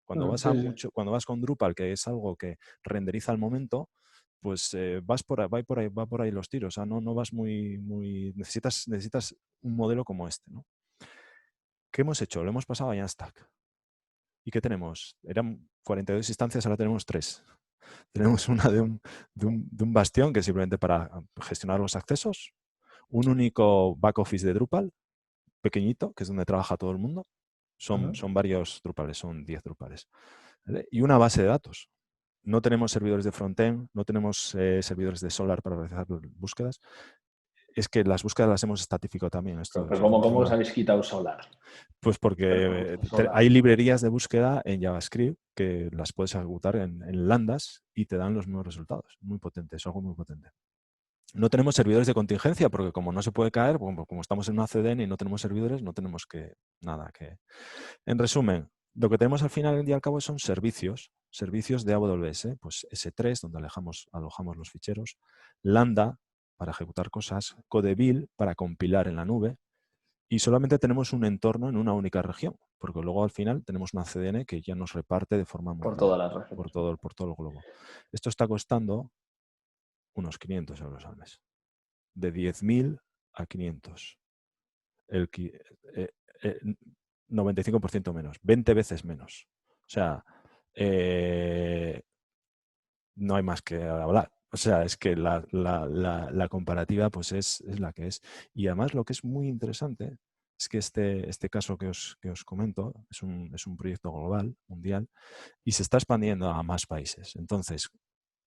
Sí, sí. Cuando vas con Drupal, que es algo que renderiza al momento, pues vas por ahí, va por ahí los tiros. O sea, no vas muy. Necesitas un modelo como este, ¿no? ¿Qué hemos hecho? Lo hemos pasado a Jamstack. ¿Y qué tenemos? Eran 42 instancias, ahora tenemos 3. Tenemos una de un bastión, que es simplemente para gestionar los accesos, un único back office de Drupal, pequeñito, que es donde trabaja todo el mundo. Son varios Drupales, son 10 Drupales. ¿Vale? Y una base de datos. No tenemos servidores de frontend, no tenemos servidores de Solar para realizar búsquedas. Es que las búsquedas las hemos estratificado también. Pero Esto ¿cómo os funciona. habéis quitado Solar? Pues porque Solar. hay librerías de búsqueda en JavaScript que las puedes ejecutar en lambdas y te dan los mismos resultados. Muy potente, es algo muy potente. No tenemos servidores de contingencia porque como no se puede caer, como estamos en una CDN y no tenemos servidores, no tenemos nada que... En resumen, lo que tenemos al final y al cabo son servicios de AWS, pues S3, donde alojamos los ficheros, Lambda para ejecutar cosas, Codeville para compilar en la nube, y solamente tenemos un entorno en una única región, porque luego al final tenemos una CDN que ya nos reparte de forma Por mundial, todas las regiones. por todo el globo. Esto está costando unos 500 euros al mes. De 10.000 a 500. El, eh, eh, 95% menos, 20 veces menos. O sea, no hay más que hablar. O sea, es que la comparativa pues es la que es. Y además lo que es muy interesante es que este caso que os comento es un proyecto global, mundial, y se está expandiendo a más países. Entonces,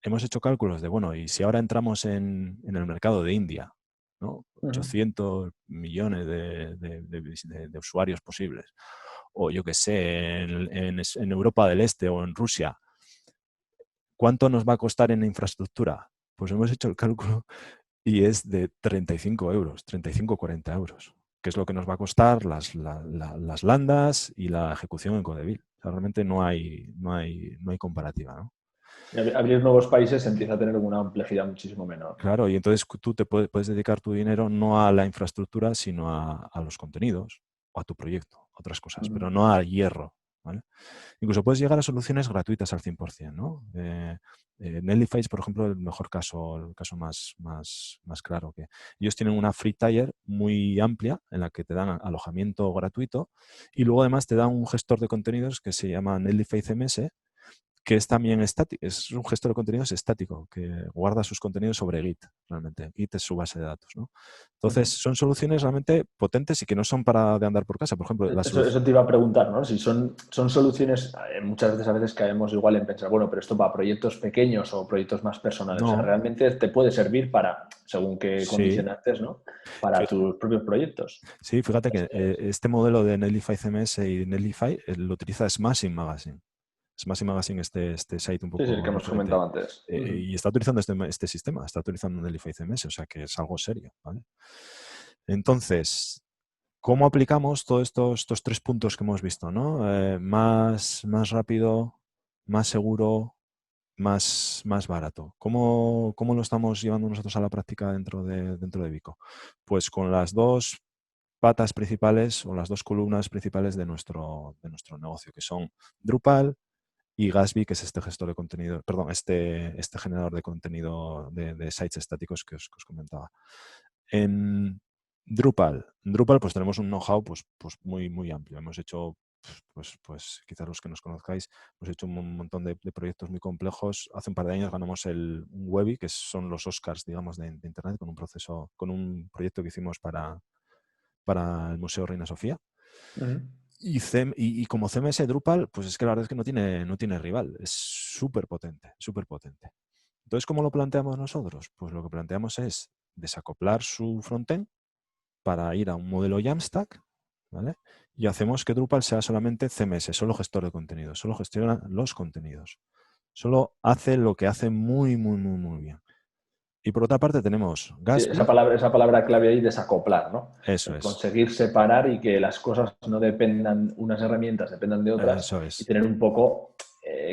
hemos hecho cálculos de, bueno, y si ahora entramos en el mercado de India, ¿no? Ujú. 800 millones de usuarios posibles, o yo qué sé, en Europa del Este o en Rusia, ¿cuánto nos va a costar en infraestructura? Pues hemos hecho el cálculo y es de 35 euros, 35 o 40 euros, que es lo que nos va a costar las landas y la ejecución en Codeville. O sea, realmente no hay comparativa, ¿no? Y abrir nuevos países empieza a tener una complejidad muchísimo menor, ¿no? Claro, y entonces tú te puedes dedicar tu dinero no a la infraestructura, sino a los contenidos o a tu proyecto, a otras cosas, Ujú. pero no al hierro, ¿vale? Incluso puedes llegar a soluciones gratuitas al 100%, ¿no? Netlify es, por ejemplo, el caso más claro. Que ellos tienen una free tier muy amplia en la que te dan alojamiento gratuito y luego además te dan un gestor de contenidos que se llama Netlify CMS, que es también estático, es un gestor de contenidos estático, que guarda sus contenidos sobre Git, realmente. Git es su base de datos, ¿no? Entonces, Ujú. son soluciones realmente potentes y que no son para de andar por casa. Por ejemplo, la solución... Eso te iba a preguntar, ¿no? Si son soluciones, muchas veces a veces caemos igual en pensar, bueno, pero esto para proyectos pequeños o proyectos más personales. O sea, No, realmente te puede servir para, según qué sí. condicionantes, ¿no? Para tus propios proyectos. Sí, fíjate que Entonces, este modelo de Netlify CMS y Netlify lo utiliza Smashing Magazine. Smashing Magazine, este site un sí, sí, el poco que hemos referente, comentado antes. Ujú. y está utilizando este sistema, está utilizando Netlify CMS, o sea que es algo serio, ¿vale? Entonces, ¿cómo aplicamos todos estos 3 puntos que hemos visto, ¿no? Más rápido, más seguro, más barato. ¿Cómo lo estamos llevando nosotros a la práctica dentro de Vico? Pues con las dos patas principales o las dos columnas principales de nuestro negocio, que son Drupal y Gatsby, que es este gestor de contenido, perdón, este generador de contenido de sites estáticos que os comentaba. En Drupal pues tenemos un know-how pues muy amplio. Hemos hecho, pues quizás los que nos conozcáis, hemos hecho un montón de proyectos muy complejos. Hace un par de años ganamos un Webby, que son los Oscars, digamos, de Internet, con un proyecto que hicimos para el Museo Reina Sofía. Ujú. Y como CMS Drupal, pues es que la verdad es que no tiene rival. Es súper potente, súper potente. Entonces, ¿cómo lo planteamos nosotros? Pues lo que planteamos es desacoplar su frontend para ir a un modelo Jamstack, ¿vale? Y hacemos que Drupal sea solamente CMS, solo gestor de contenidos, solo gestiona los contenidos. Solo hace lo que hace muy bien. Y por otra parte tenemos Sí, Gatsby, esa palabra clave ahí, desacoplar, ¿no? eso El es, conseguir separar y que las cosas no dependan, unas herramientas dependan de otras eso y es. tener un poco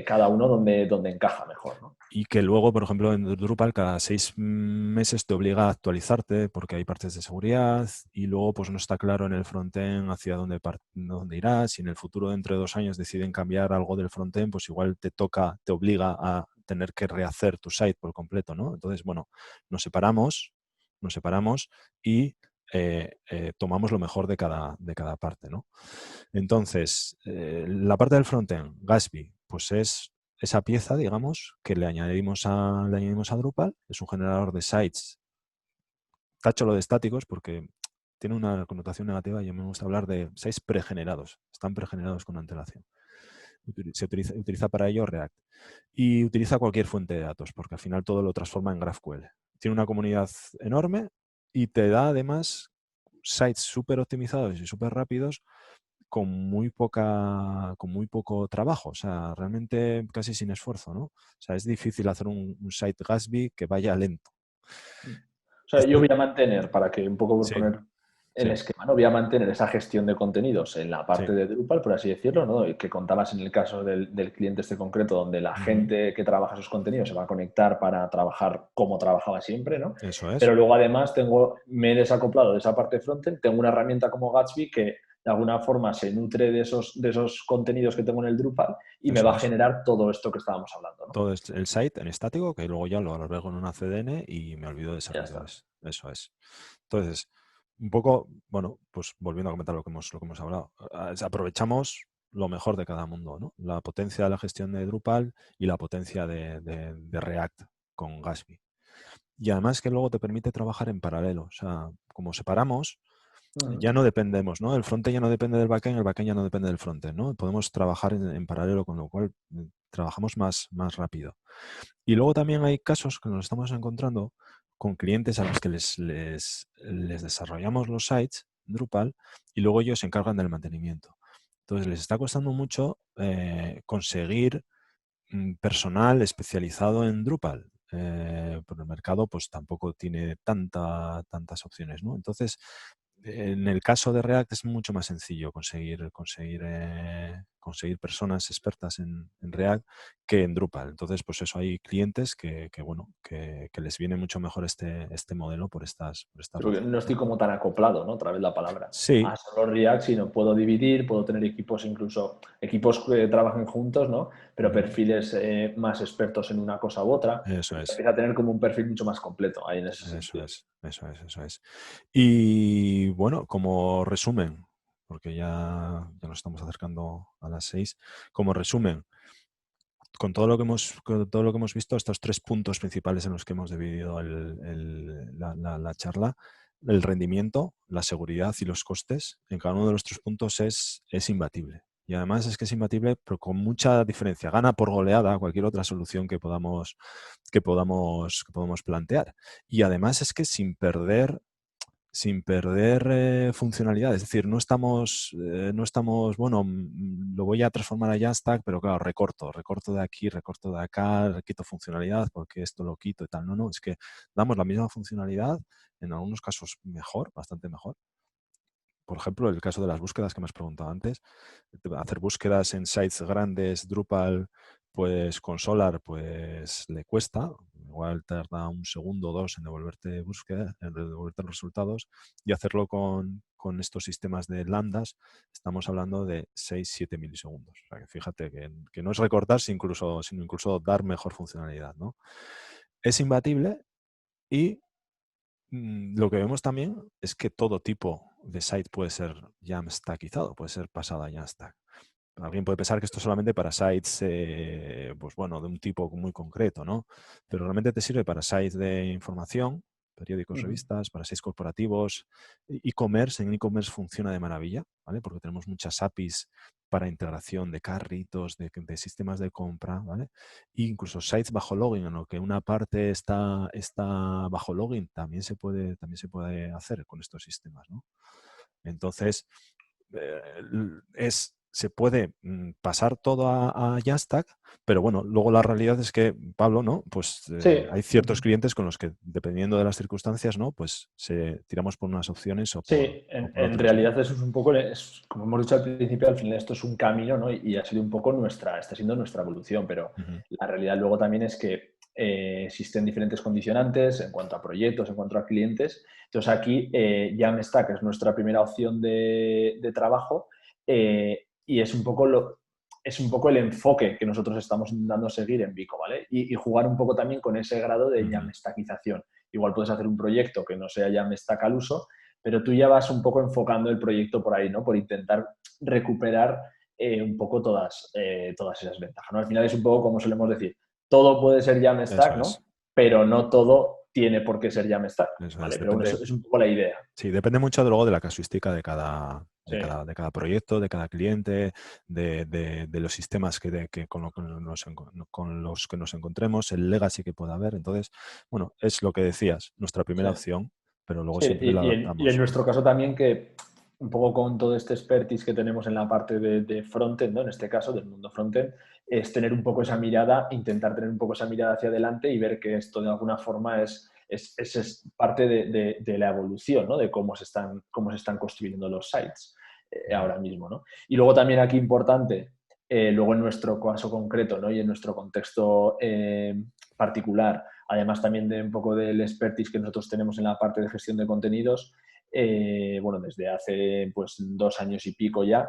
cada uno donde encaja mejor, ¿no? Y que luego, por ejemplo, en Drupal cada 6 meses te obliga a actualizarte porque hay partes de seguridad y luego pues no está claro en el frontend hacia dónde irás. Si en el futuro, dentro de 2 años, deciden cambiar algo del frontend, pues igual te obliga a tener que rehacer tu site por completo, ¿no? Entonces, bueno, nos separamos y tomamos lo mejor de cada parte, ¿no? Entonces, la parte del frontend, Gatsby, pues es esa pieza, digamos, que le añadimos a Drupal. Es un generador de sites. Tacho lo de estáticos porque tiene una connotación negativa y a mí me gusta hablar de sites pregenerados. Están pregenerados con antelación. Se utiliza para ello React. Y utiliza cualquier fuente de datos porque al final todo lo transforma en GraphQL. Tiene una comunidad enorme y te da además sites súper optimizados y súper rápidos con muy poco trabajo, o sea, realmente casi sin esfuerzo, ¿no? O sea, es difícil hacer un site Gatsby que vaya lento. O sea, yo Este, voy a mantener, para que un poco por sí, poner el sí, esquema, ¿no? Voy a mantener esa gestión de contenidos en la sí. parte de Drupal, por así decirlo, ¿no? Y que contabas en el caso del cliente este concreto, donde la Ujú. gente que trabaja esos contenidos se va a conectar para trabajar como trabajaba siempre, ¿no? Eso es, Pero luego además me he desacoplado de esa parte frontend, tengo una herramienta como Gatsby que de alguna forma se nutre de esos contenidos que tengo en el Drupal y me eso va a es. generar todo esto que estábamos hablando, ¿no? Todo el site en estático, que luego ya lo albergo en una CDN y me olvido de Ya está. servidores. Eso es. Entonces, un poco, bueno, pues volviendo a comentar lo que hemos hablado, aprovechamos lo mejor de cada mundo, ¿no? La potencia de la gestión de Drupal y la potencia de React con Gatsby. Y además que luego te permite trabajar en paralelo. O sea, como separamos, ya no dependemos, ¿no? El frontend ya no depende del backend, el backend ya no depende del frontend, ¿no? Podemos trabajar en paralelo, con lo cual trabajamos más rápido. Y luego también hay casos que nos estamos encontrando con clientes a los que les desarrollamos los sites Drupal y luego ellos se encargan del mantenimiento. Entonces les está costando mucho conseguir personal especializado en Drupal. Por el mercado pues tampoco tiene tantas opciones, ¿no? Entonces, en el caso de React es mucho más sencillo conseguir personas expertas en React que en Drupal. Entonces, pues eso, hay clientes que les viene mucho mejor este modelo por estas Porque razones, no estoy ¿no? como tan acoplado, ¿no? Otra vez la palabra. Sí, A solo React, sino puedo dividir, puedo tener equipos, incluso equipos que trabajen juntos, ¿no? Pero ujú, perfiles más expertos en una cosa u otra. eso Y es. empieza a tener como un perfil mucho más completo ahí en ese Eso sentido. es, eso es, eso es. Y bueno, como resumen, porque ya nos estamos acercando a las 6, como resumen, con todo lo que hemos visto, estos 3 puntos principales en los que hemos dividido la charla, el rendimiento, la seguridad y los costes, en cada uno de los 3 puntos es imbatible. Y además es que es imbatible, pero con mucha diferencia. Gana por goleada cualquier otra solución que podamos plantear. Y además es que sin perder funcionalidad. Es decir, no estamos, bueno, lo voy a transformar a Jamstack, pero claro, recorto de aquí, recorto de acá, quito funcionalidad porque esto lo quito y tal. No, no, es que damos la misma funcionalidad, en algunos casos mejor, bastante mejor. Por ejemplo, el caso de las búsquedas que me has preguntado antes, hacer búsquedas en sites grandes, Drupal, pues con Solar, pues le cuesta, igual tarda un segundo o dos en devolverte búsqueda, en devolverte los resultados, y hacerlo con estos sistemas de lambdas, estamos hablando de 6-7 milisegundos. O sea, que fíjate que no es recortar, sino incluso dar mejor funcionalidad, ¿no? Es imbatible y lo que vemos también es que todo tipo de site puede ser Jamstackizado, puede ser pasado a Jamstack. Alguien puede pensar que esto es solamente para sites, pues bueno, de un tipo muy concreto, ¿no? Pero realmente te sirve para sites de información, periódicos, revistas, para sites corporativos, e-commerce. En e-commerce funciona de maravilla, ¿vale? Porque tenemos muchas APIs para integración de carritos, de sistemas de compra, ¿vale? E incluso sites bajo login, en lo que una parte está bajo login, también se puede hacer con estos sistemas, ¿no? Entonces, se puede pasar todo a Jamstack, pero bueno, luego la realidad es que, Pablo, ¿no? Pues Sí, hay ciertos clientes con los que, dependiendo de las circunstancias, ¿no? Pues tiramos por unas opciones o sí, por en otras, ¿no? realidad eso es un poco, como hemos dicho al principio, al final esto es un camino, ¿no? Y ha sido un poco está siendo nuestra evolución, pero Ujú, la realidad luego también es que existen diferentes condicionantes en cuanto a proyectos, en cuanto a clientes. Entonces aquí Jamstack es nuestra primera opción de trabajo y es un poco el enfoque que nosotros estamos intentando seguir en Vico, ¿vale? Y jugar un poco también con ese grado de ujú. Jamstackización. Igual puedes hacer un proyecto que no sea Jamstack al uso, pero tú ya vas un poco enfocando el proyecto por ahí, ¿no? Por intentar recuperar un poco todas esas ventajas, ¿no? Al final es un poco como solemos decir, todo puede ser Eso Jamstack, es, ¿no? Pero no todo tiene por qué ser Jamstack, eso es. ¿vale? Pero bueno, eso es un poco la idea. Sí, depende mucho luego de la casuística de cada, Sí. de cada proyecto, de cada cliente, de los sistemas con los que nos encontremos, el legacy que pueda haber. Entonces, bueno, es lo que decías, nuestra Sí. primera opción, pero luego Sí, siempre la y en adaptamos. nuestro caso también que un poco con todo este expertise que tenemos en la parte de frontend, ¿no? En este caso del mundo frontend, es tener un poco esa mirada, intentar tener un poco esa mirada hacia adelante y ver que esto de alguna forma es parte de la evolución, ¿no? De cómo se están construyendo los sites Ujú. ahora mismo, ¿no? Y luego también aquí importante, luego en nuestro caso concreto, ¿no? Y en nuestro contexto particular, además también de un poco del expertise que nosotros tenemos en la parte de gestión de contenidos, bueno, desde hace pues 2 años y pico ya,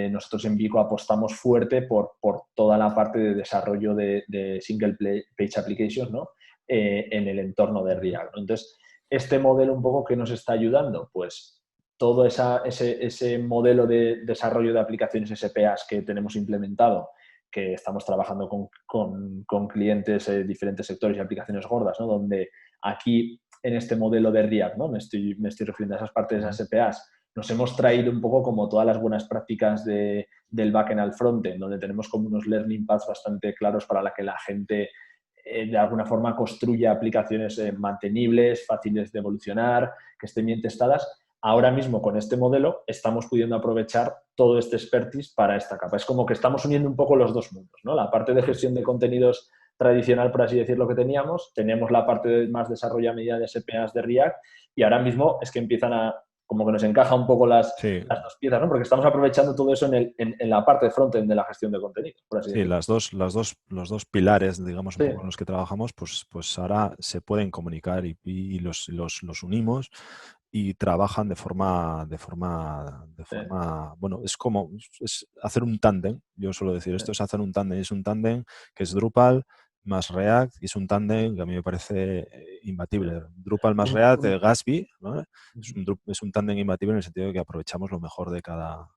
nosotros en Vico apostamos fuerte por toda la parte de desarrollo de single page applications, ¿no? En el entorno de Ujú. React, ¿no? Entonces, este modelo un poco que nos está ayudando, pues todo ese modelo de desarrollo de aplicaciones SPAs que tenemos implementado, que estamos trabajando con clientes de diferentes sectores y aplicaciones gordas, ¿no? Donde aquí en este modelo de React, ¿no? Me estoy refiriendo a esas partes de las SPAs, nos hemos traído un poco como todas las buenas prácticas del backend al frontend, donde tenemos como unos learning paths bastante claros para la que la gente de alguna forma construya aplicaciones mantenibles, fáciles de evolucionar, que estén bien testadas. Ahora mismo con este modelo estamos pudiendo aprovechar todo este expertise para esta capa. Es como que estamos uniendo un poco los dos mundos, ¿no? La parte de gestión de contenidos tradicional, por así decirlo, que tenemos la parte de más desarrollo a medida de SPAs de React y ahora mismo es que empiezan a, como que nos encaja un poco Sí, las dos piezas, ¿no? Porque estamos aprovechando todo eso en la parte de frontend de la gestión de contenidos, por así sí, decirlo. los dos pilares, digamos, un Sí, poco en los que trabajamos, pues ahora se pueden comunicar y los unimos y trabajan sí. bueno, es como es hacer un tándem. Yo suelo decir, Sí. esto es hacer un tándem, es un tándem que es Drupal más React y es un tándem que a mí me parece imbatible. Drupal más Un, React, un, Gatsby, ¿no? Es un tándem imbatible en el sentido de que aprovechamos lo mejor de cada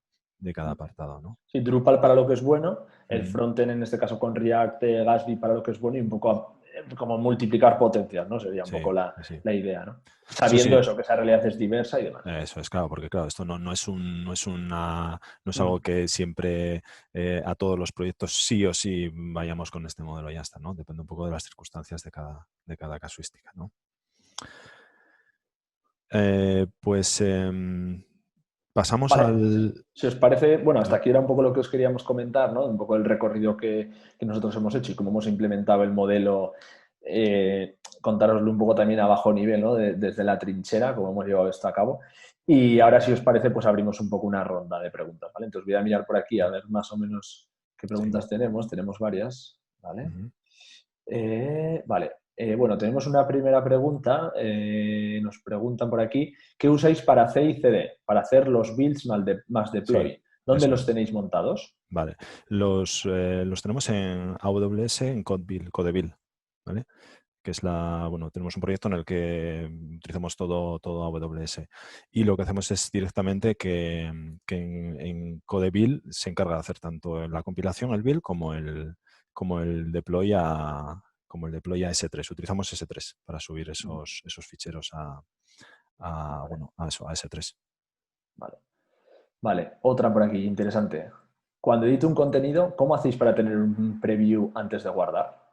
apartado, ¿no? Sí, Drupal para lo que es bueno, el Mm. frontend en este caso con React, Gatsby para lo que es bueno y un poco como multiplicar potencias, ¿no? Sería un Sí, poco sí, sí. la idea, ¿no? Eso Sabiendo sí, eso, que esa realidad es diversa y demás. eso es claro, porque claro, esto no es no es algo Mm. que siempre a todos los proyectos sí o sí vayamos con este modelo y ya está, ¿no? Depende un poco de las circunstancias de cada casuística, ¿no? Pues pasamos Vale, al... si os parece, bueno, hasta Sí, aquí era un poco lo que os queríamos comentar, ¿no? Un poco el recorrido que nosotros hemos hecho y cómo hemos implementado el modelo, contároslo un poco también a bajo nivel, ¿no? Desde la trinchera, cómo hemos llevado esto a cabo. Y ahora, si os parece, pues abrimos un poco una ronda de preguntas, ¿vale? Entonces voy a mirar por aquí a ver más o menos qué sí. preguntas tenemos. Tenemos varias, ¿vale? Ujú. Vale, bueno, tenemos una primera pregunta. Nos preguntan por aquí, ¿qué usáis para C y CD? Para hacer los builds más Sí, deploy. ¿Dónde eso los es. tenéis montados? Vale. Los tenemos en AWS, en Codeville, ¿vale? Que es bueno, tenemos un proyecto en el que utilizamos todo AWS. Y lo que hacemos es directamente que en Codeville se encarga de hacer tanto la compilación, el build, como el deploy como el deploy a S3. Utilizamos S3 para subir esos ficheros Vale, bueno, a S3. vale. Vale, otra por aquí, interesante. Cuando edito un contenido, ¿cómo hacéis para tener un preview antes de guardar?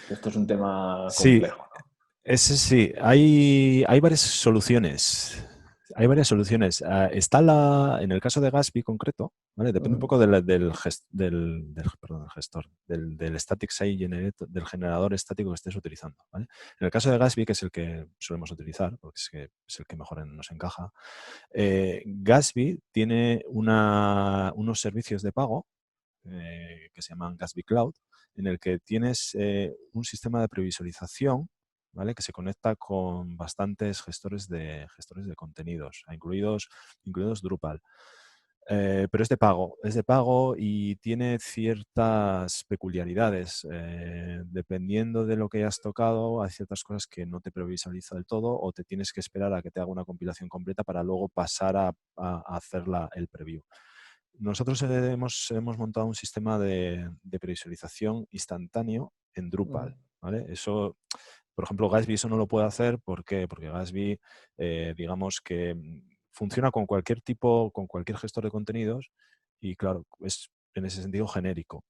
Esto es un tema Sí, complejo, ¿no? ese sí, hay varias soluciones. Hay varias soluciones. Está en el caso de Gatsby concreto, ¿vale? Depende un Ujú. poco perdón, del gestor, del static site generator, del generador estático que estés utilizando, ¿vale? En el caso de Gatsby, que es el que solemos utilizar, porque es el que mejor nos encaja, Gatsby tiene unos servicios de pago que se llaman Gatsby Cloud, en el que tienes un sistema de previsualización, ¿vale? Que se conecta con bastantes gestores de contenidos, incluidos Drupal. Pero es de pago y tiene ciertas peculiaridades. Dependiendo de lo que hayas tocado, hay ciertas cosas que no te previsualiza del todo o te tienes que esperar a que te haga una compilación completa para luego pasar a hacer el preview. Nosotros hemos montado un sistema de previsualización instantáneo en Ujú. Drupal, ¿vale? Eso, por ejemplo, Gatsby eso no lo puede hacer. ¿Por qué? Porque Gatsby, digamos que funciona con cualquier gestor de contenidos y, claro, es en ese sentido genérico.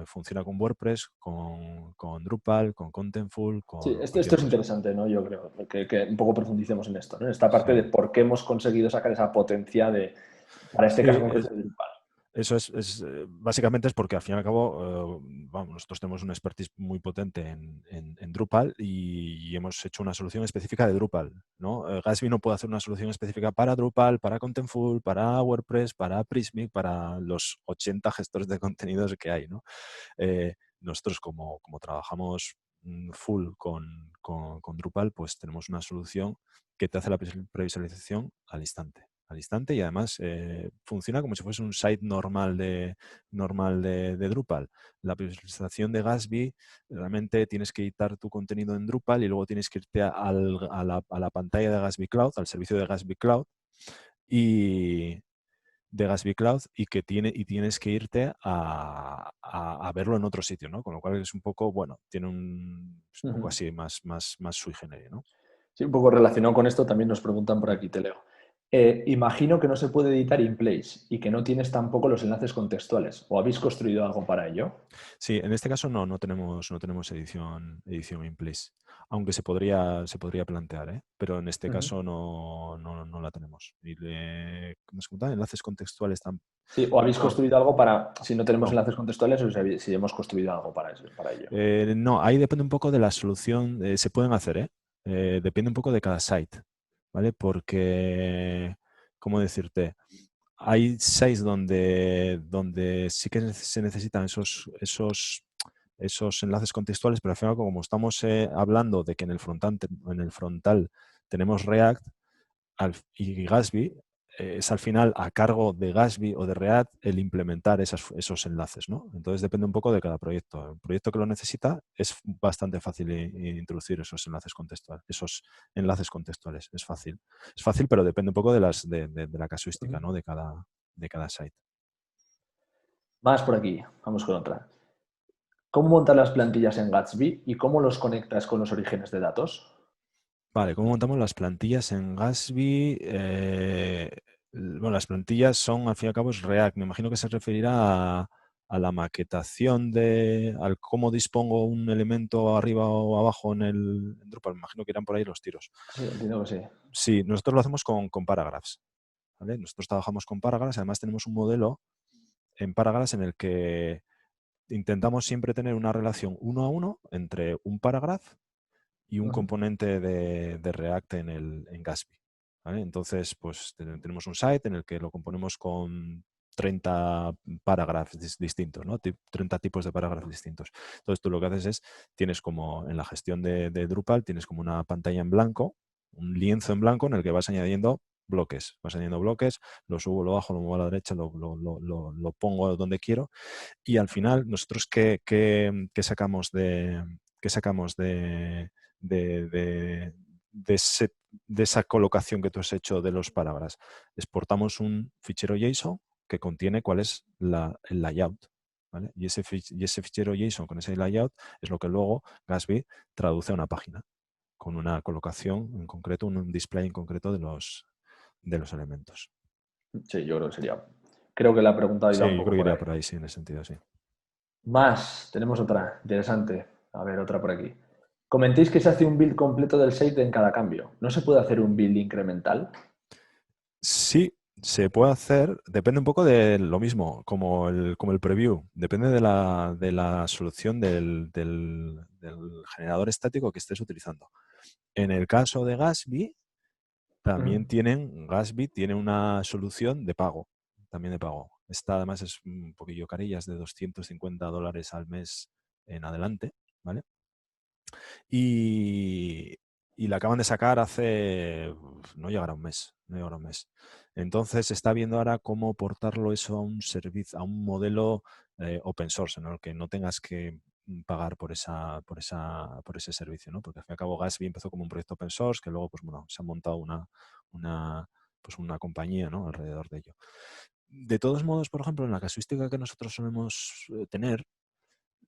Funciona con WordPress, con Drupal, con Contentful, Sí, con esto cualquier es cosa. interesante, ¿no? Yo creo que un poco profundicemos en esto, ¿no? En esta parte de Sí. por qué hemos conseguido sacar esa potencia para este caso Sí, concreto de Drupal. eso básicamente es porque al fin y al cabo, vamos, nosotros tenemos un expertise muy potente en Drupal y hemos hecho una solución específica de Drupal, ¿no? Gatsby no puede hacer una solución específica para Drupal, para Contentful, para WordPress, para Prismic, para los 80 gestores de contenidos que hay, ¿no? Nosotros como trabajamos full con Drupal, pues tenemos una solución que te hace la previsualización al instante. al instante y además funciona como si fuese un site normal de Drupal. La visualización de Gatsby, realmente tienes que editar tu contenido en Drupal y luego tienes que irte a la pantalla de Gatsby Cloud, al servicio de Gatsby Cloud y y tienes que irte a verlo en otro sitio, ¿no? Con lo cual es un poco, bueno, es un poco Ujú. así más sui generis, ¿no? Sí, un poco relacionado con esto, también nos preguntan por aquí, te leo. Imagino que no se puede editar in place y que no tienes tampoco los enlaces contextuales. ¿O habéis construido algo para ello? Sí, en este caso no tenemos edición in place, aunque se podría plantear, ¿eh? Pero en este Ujú. caso no la tenemos. Y ¿cómo se cuenta? Enlaces contextuales Sí, o habéis no, construido algo para, si no tenemos no. enlaces contextuales, o si hemos construido algo para eso, para ello. No, ahí depende un poco de la solución. Se pueden hacer, ¿eh? Depende un poco de cada site, ¿vale? Porque, ¿cómo decirte? Hay sites donde sí que se necesitan esos enlaces contextuales, pero al final, como estamos hablando de que en el frontal tenemos React y Gatsby, es al final a cargo de Gatsby o de React el implementar esos enlaces, ¿no? Entonces depende un poco de cada proyecto. El proyecto que lo necesita es bastante fácil introducir esos enlaces contextuales. Es fácil. Es fácil, pero depende un poco de la casuística, Ujú. ¿no? De cada site. Más por aquí, vamos con otra. ¿Cómo montar las plantillas en Gatsby y cómo los conectas con los orígenes de datos? Vale, ¿cómo montamos las plantillas en Gatsby? Bueno, las plantillas son, al fin y al cabo, es React. Me imagino que se referirá a la maquetación al cómo dispongo un elemento arriba o abajo en Drupal. Me imagino que irán por ahí los tiros. Sí, entiendo que sí. Sí, nosotros lo hacemos con Paragraphs, ¿vale? Nosotros trabajamos con Paragraphs, además tenemos un modelo en Paragraphs en el que intentamos siempre tener una relación uno a uno entre un paragraph y un Ujú. componente de React en Gatsby, ¿vale? Entonces, pues tenemos un site en el que lo componemos con 30 parágrafos distintos, ¿no? 30 tipos de parágrafos distintos. Entonces, tú lo que haces es, tienes como en la gestión de Drupal, tienes como una pantalla en blanco, un lienzo en blanco en el que vas añadiendo bloques, lo subo, lo bajo, lo muevo a la derecha, lo pongo donde quiero y al final nosotros qué sacamos de, de- de ese- de esa colocación que tú has hecho de los palabras. Exportamos un fichero JSON que contiene cuál es el layout. ¿Vale? Y ese fichero JSON con ese layout es lo que luego Gatsby traduce a una página con una colocación en concreto, un display en concreto de los elementos. Sí, yo creo que sería. Creo que la pregunta Sí, iba un yo poco creo que por iría ahí. por ahí, sí, en ese sentido, sí. Más, tenemos otra, interesante. A ver, otra por aquí. Comentéis que se hace un build completo del site en cada cambio. ¿No se puede hacer un build incremental? Sí, se puede hacer, depende un poco de lo mismo, como el preview, depende de la solución del generador estático que estés utilizando. En el caso de Gatsby, Ujú. Gatsby tiene una solución de pago, también de pago. Esta además es un poquillo carilla, es de $250 al mes en adelante, ¿vale? Y, y la acaban de sacar no llegará un mes, no llegará un mes. Entonces se está viendo ahora cómo portarlo eso a un servicio, a un modelo open source, en el que no tengas que pagar por ese servicio, ¿no? Porque al fin y al cabo Gatsby empezó como un proyecto open source que luego, pues bueno, se ha montado una compañía, ¿no? Alrededor de ello. De todos modos, por ejemplo, en la casuística que nosotros solemos tener,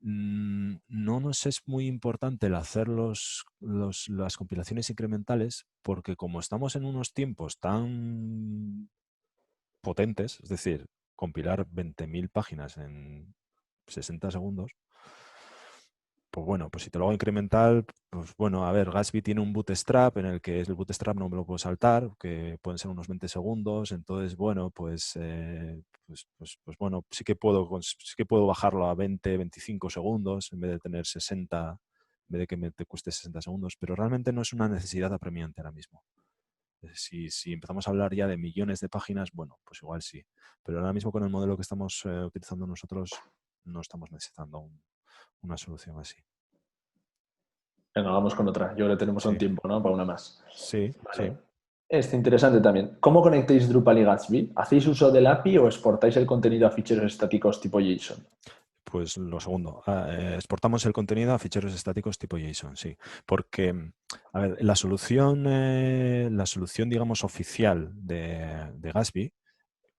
no nos es muy importante el hacer las compilaciones incrementales porque como estamos en unos tiempos tan potentes, es decir, compilar 20.000 páginas en 60 segundos, pues bueno, pues si te lo hago incremental, pues bueno, a ver, Gatsby tiene un bootstrap en el que el bootstrap no me lo puedo saltar, que pueden ser unos 20 segundos, entonces bueno, pues bueno, sí que puedo bajarlo a 20, 25 segundos en vez de tener 60, en vez de que te cueste 60 segundos, pero realmente no es una necesidad apremiante ahora mismo. Si empezamos a hablar ya de millones de páginas, bueno, pues igual sí, pero ahora mismo con el modelo que estamos utilizando nosotros no estamos necesitando una solución así. Venga, vamos con otra. Yo creo que tenemos un Sí, tiempo, ¿no? Para una más. sí, Vale. sí. Interesante también. ¿Cómo conectáis Drupal y Gatsby? ¿Hacéis uso del API o exportáis el contenido a ficheros estáticos tipo JSON? Pues lo segundo, exportamos el contenido a ficheros estáticos tipo JSON, sí. Porque, a ver, la solución, digamos, oficial de Gatsby,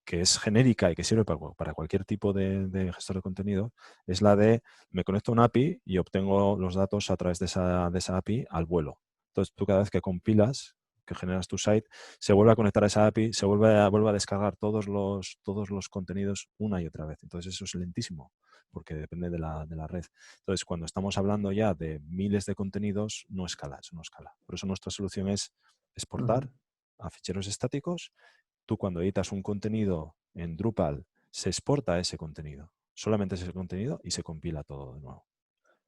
que es genérica y que sirve para cualquier tipo de gestor de contenido, es la de me conecto a una API y obtengo los datos a través de esa API al vuelo. Entonces, tú cada vez que compilas, que generas tu site, se vuelve a conectar a esa API, vuelve a descargar todos los contenidos una y otra vez. Entonces, eso es lentísimo, porque depende de la red. Entonces, cuando estamos hablando ya de miles de contenidos, no escala, eso no escala. Por eso nuestra solución es exportar Ujú. a ficheros estáticos. Tú cuando editas un contenido en Drupal, se exporta ese contenido, solamente ese contenido y se compila todo de nuevo.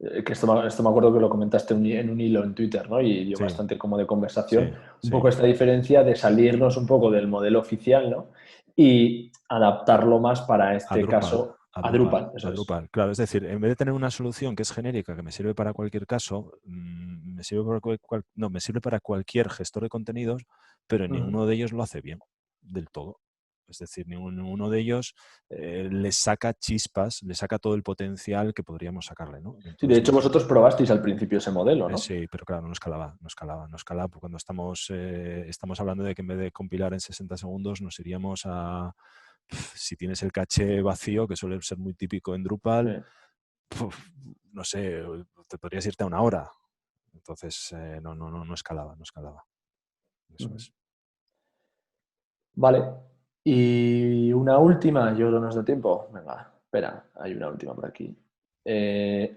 Que esto me acuerdo que lo comentaste en un hilo en Twitter, ¿no? Y dio Sí, bastante como de sí, conversación. Un sí. poco esta diferencia de salirnos un poco del modelo oficial, ¿no? Y adaptarlo más para A este Drupal, caso a a Drupal, Drupal, a eso es. Drupal. Claro, es decir, en vez de tener una solución que es genérica, que me sirve para cualquier caso, me sirve para no, me sirve para cualquier gestor de contenidos, pero Ujú. ninguno de ellos lo hace bien del todo. Es decir, ninguno de ellos le saca chispas, le saca todo el potencial que podríamos sacarle, ¿no? Sí, de Entonces, hecho vosotros probasteis al principio ese modelo, ¿no? sí, pero claro, no escalaba. Porque cuando estamos hablando de que en vez de compilar en 60 segundos, nos iríamos a, si tienes el caché vacío, que suele ser muy típico en Sí. Drupal, no sé, te podrías irte a una hora. Entonces, no escalaba, no escalaba. Eso Ujú. es. Vale. Y una última, yo creo que nos da tiempo. Venga, espera, hay una última por aquí.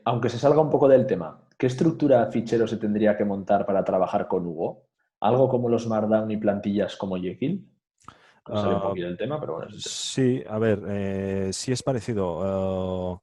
Aunque se salga un poco del tema, ¿qué estructura de ficheros se tendría que montar para trabajar con Hugo? ¿Algo como los Markdown y plantillas como Jekyll? Nos sale un Ah, poquito del tema, pero bueno, es interesante. sí, a ver, sí es parecido.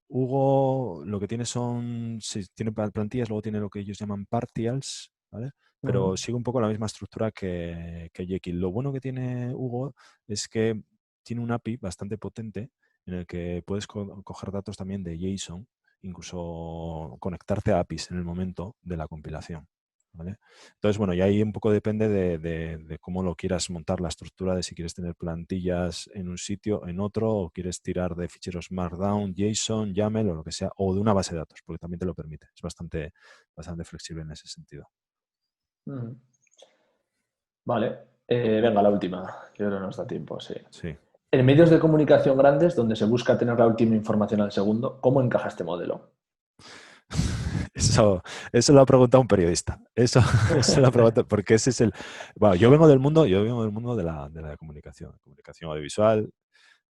Hugo lo que tiene son, sí, tiene plantillas, luego tiene lo que ellos llaman partials, ¿vale? Ujú. Pero sigue un poco la misma estructura que Jekyll. Lo bueno que tiene Hugo es que tiene un API bastante potente en el que puedes coger datos también de JSON, incluso conectarte a APIs en el momento de la compilación, ¿vale? Entonces, bueno, y ahí un poco depende de cómo lo quieras montar la estructura, de si quieres tener plantillas en un sitio, en otro, o quieres tirar de ficheros Markdown, JSON, YAML o lo que sea, o de una base de datos, porque también te lo permite. Es bastante flexible en ese sentido. Ujú. Vale. Venga, la última. Yo creo que nos da tiempo, sí. Sí. En medios de comunicación grandes, donde se busca tener la última información al segundo, ¿cómo encaja este modelo? Eso lo ha preguntado un periodista. Eso lo ha preguntado, porque ese es el. Bueno, yo vengo del mundo de la comunicación audiovisual.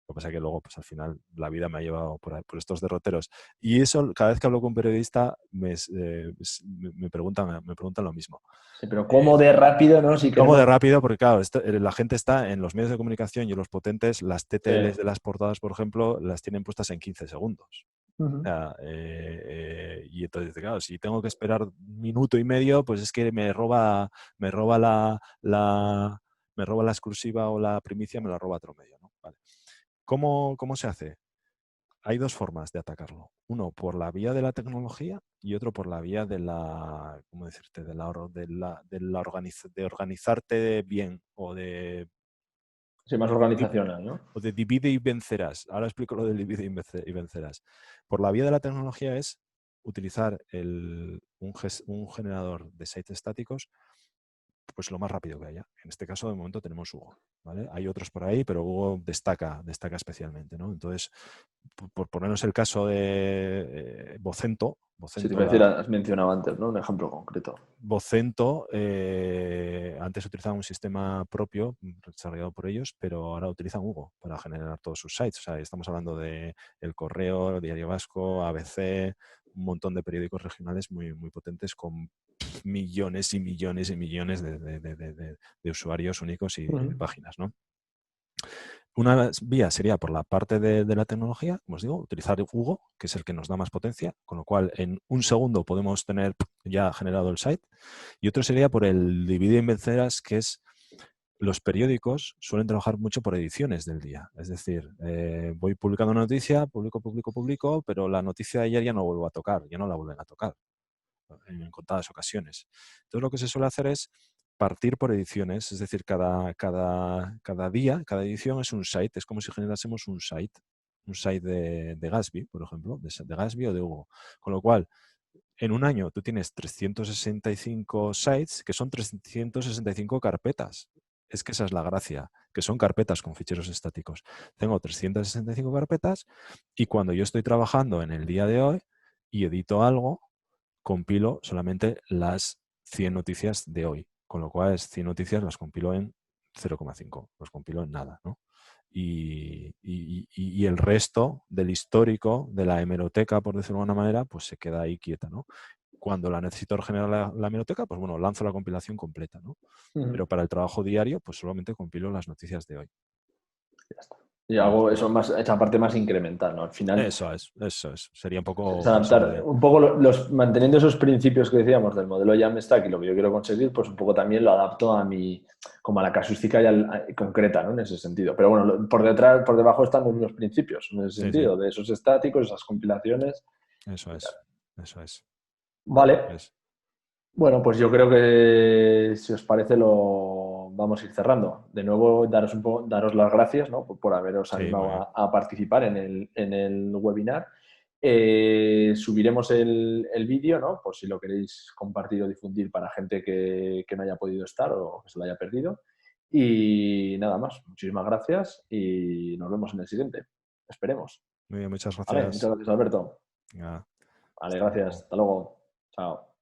Lo que pasa es que luego, pues al final, la vida me ha llevado por estos derroteros. Y eso, cada vez que hablo con un periodista, me preguntan lo mismo. Sí, pero Eh, ¿cómo de rápido, no? Si ¿Cómo de queremos... rápido? Porque claro, la gente está en los medios de comunicación y en los potentes, las Sí. TTLs de las portadas, por ejemplo, las tienen puestas en 15 segundos. O Ujú. sea, y entonces, claro, si tengo que esperar un minuto y medio, pues es que me roba me roba la exclusiva o la primicia, me la roba otro medio, ¿no? Vale. ¿Cómo se hace? Hay dos formas de atacarlo. Uno por la vía de la tecnología y otro por la vía ¿cómo decirte? De organizarte bien Sí, más organizacional, ¿no? o de divide y vencerás. Ahora explico lo de divide y vencerás. Por la vía de la tecnología es utilizar un generador de sites estáticos pues lo más rápido que haya. En este caso, de momento, tenemos Hugo. ¿Vale? Hay otros por ahí, pero Hugo destaca especialmente, ¿no? Entonces, por ponernos el caso de Vocento, Sí, te iba a decir, has mencionado antes, ¿no? Un ejemplo concreto. Vocento antes utilizaba un sistema propio desarrollado por ellos, pero ahora utilizan Hugo para generar todos sus sites. O sea, estamos hablando de El Correo, Diario Vasco, ABC, un montón de periódicos regionales muy, muy potentes con millones y millones y millones de usuarios únicos y de Ujú. páginas, ¿no? Una vía sería por la parte de la tecnología, como os digo, utilizar Hugo, que es el que nos da más potencia, con lo cual en un segundo podemos tener ya generado el site. Y otro sería por el divide y vencerás, que es los periódicos suelen trabajar mucho por ediciones del día. Es decir, voy publicando una noticia, publico, pero la noticia de ayer ya no vuelvo a tocar, ya no la vuelven a tocar en contadas ocasiones. Entonces lo que se suele hacer es partir por ediciones, es decir, cada día, cada edición es un site, es como si generásemos un site de Gatsby, por ejemplo, de Gatsby o de Hugo. Con lo cual, en un año tú tienes 365 sites, que son 365 carpetas. Es que esa es la gracia, que son carpetas con ficheros estáticos. Tengo 365 carpetas y cuando yo estoy trabajando en el día de hoy y edito algo, compilo solamente las 100 noticias de hoy. Con lo cual, 100 noticias las compilo en 0,5, los compilo en nada, ¿no? Y el resto del histórico, de la hemeroteca, por decirlo de alguna manera, pues se queda ahí quieta, ¿no? Cuando la necesito regenerar la hemeroteca, pues bueno, lanzo la compilación completa, ¿no? Ujú. Pero para el trabajo diario, pues solamente compilo las noticias de hoy. Ya está. Y ¿Vale? hago eso más, esa parte más incremental, ¿no? Al final Eso es. Sería un es poco pasar adaptar de... un poco manteniendo esos principios que decíamos del modelo Jamstack y lo que yo quiero conseguir, pues un poco también lo adapto a mi, como a la casuística concreta, ¿no? En ese sentido. Pero bueno, por detrás, por debajo están los mismos principios, en ese Sí, sí, sentido, de esos estáticos, esas compilaciones eso y tal. es. Eso es. Vale. Es. Bueno, pues yo creo que si os parece lo vamos a ir cerrando. De nuevo, daros las gracias, ¿no? por haberos Sí, muy animado bien. a participar en el webinar. Subiremos el vídeo, ¿no? Por si lo queréis compartir o difundir para gente que no haya podido estar o que se lo haya perdido. Y nada más. Muchísimas gracias y nos vemos en el siguiente. Esperemos. Muy bien, muchas Vale, muchas gracias. gracias, Alberto. Venga, Vale, hasta gracias. luego. Hasta luego. Chao.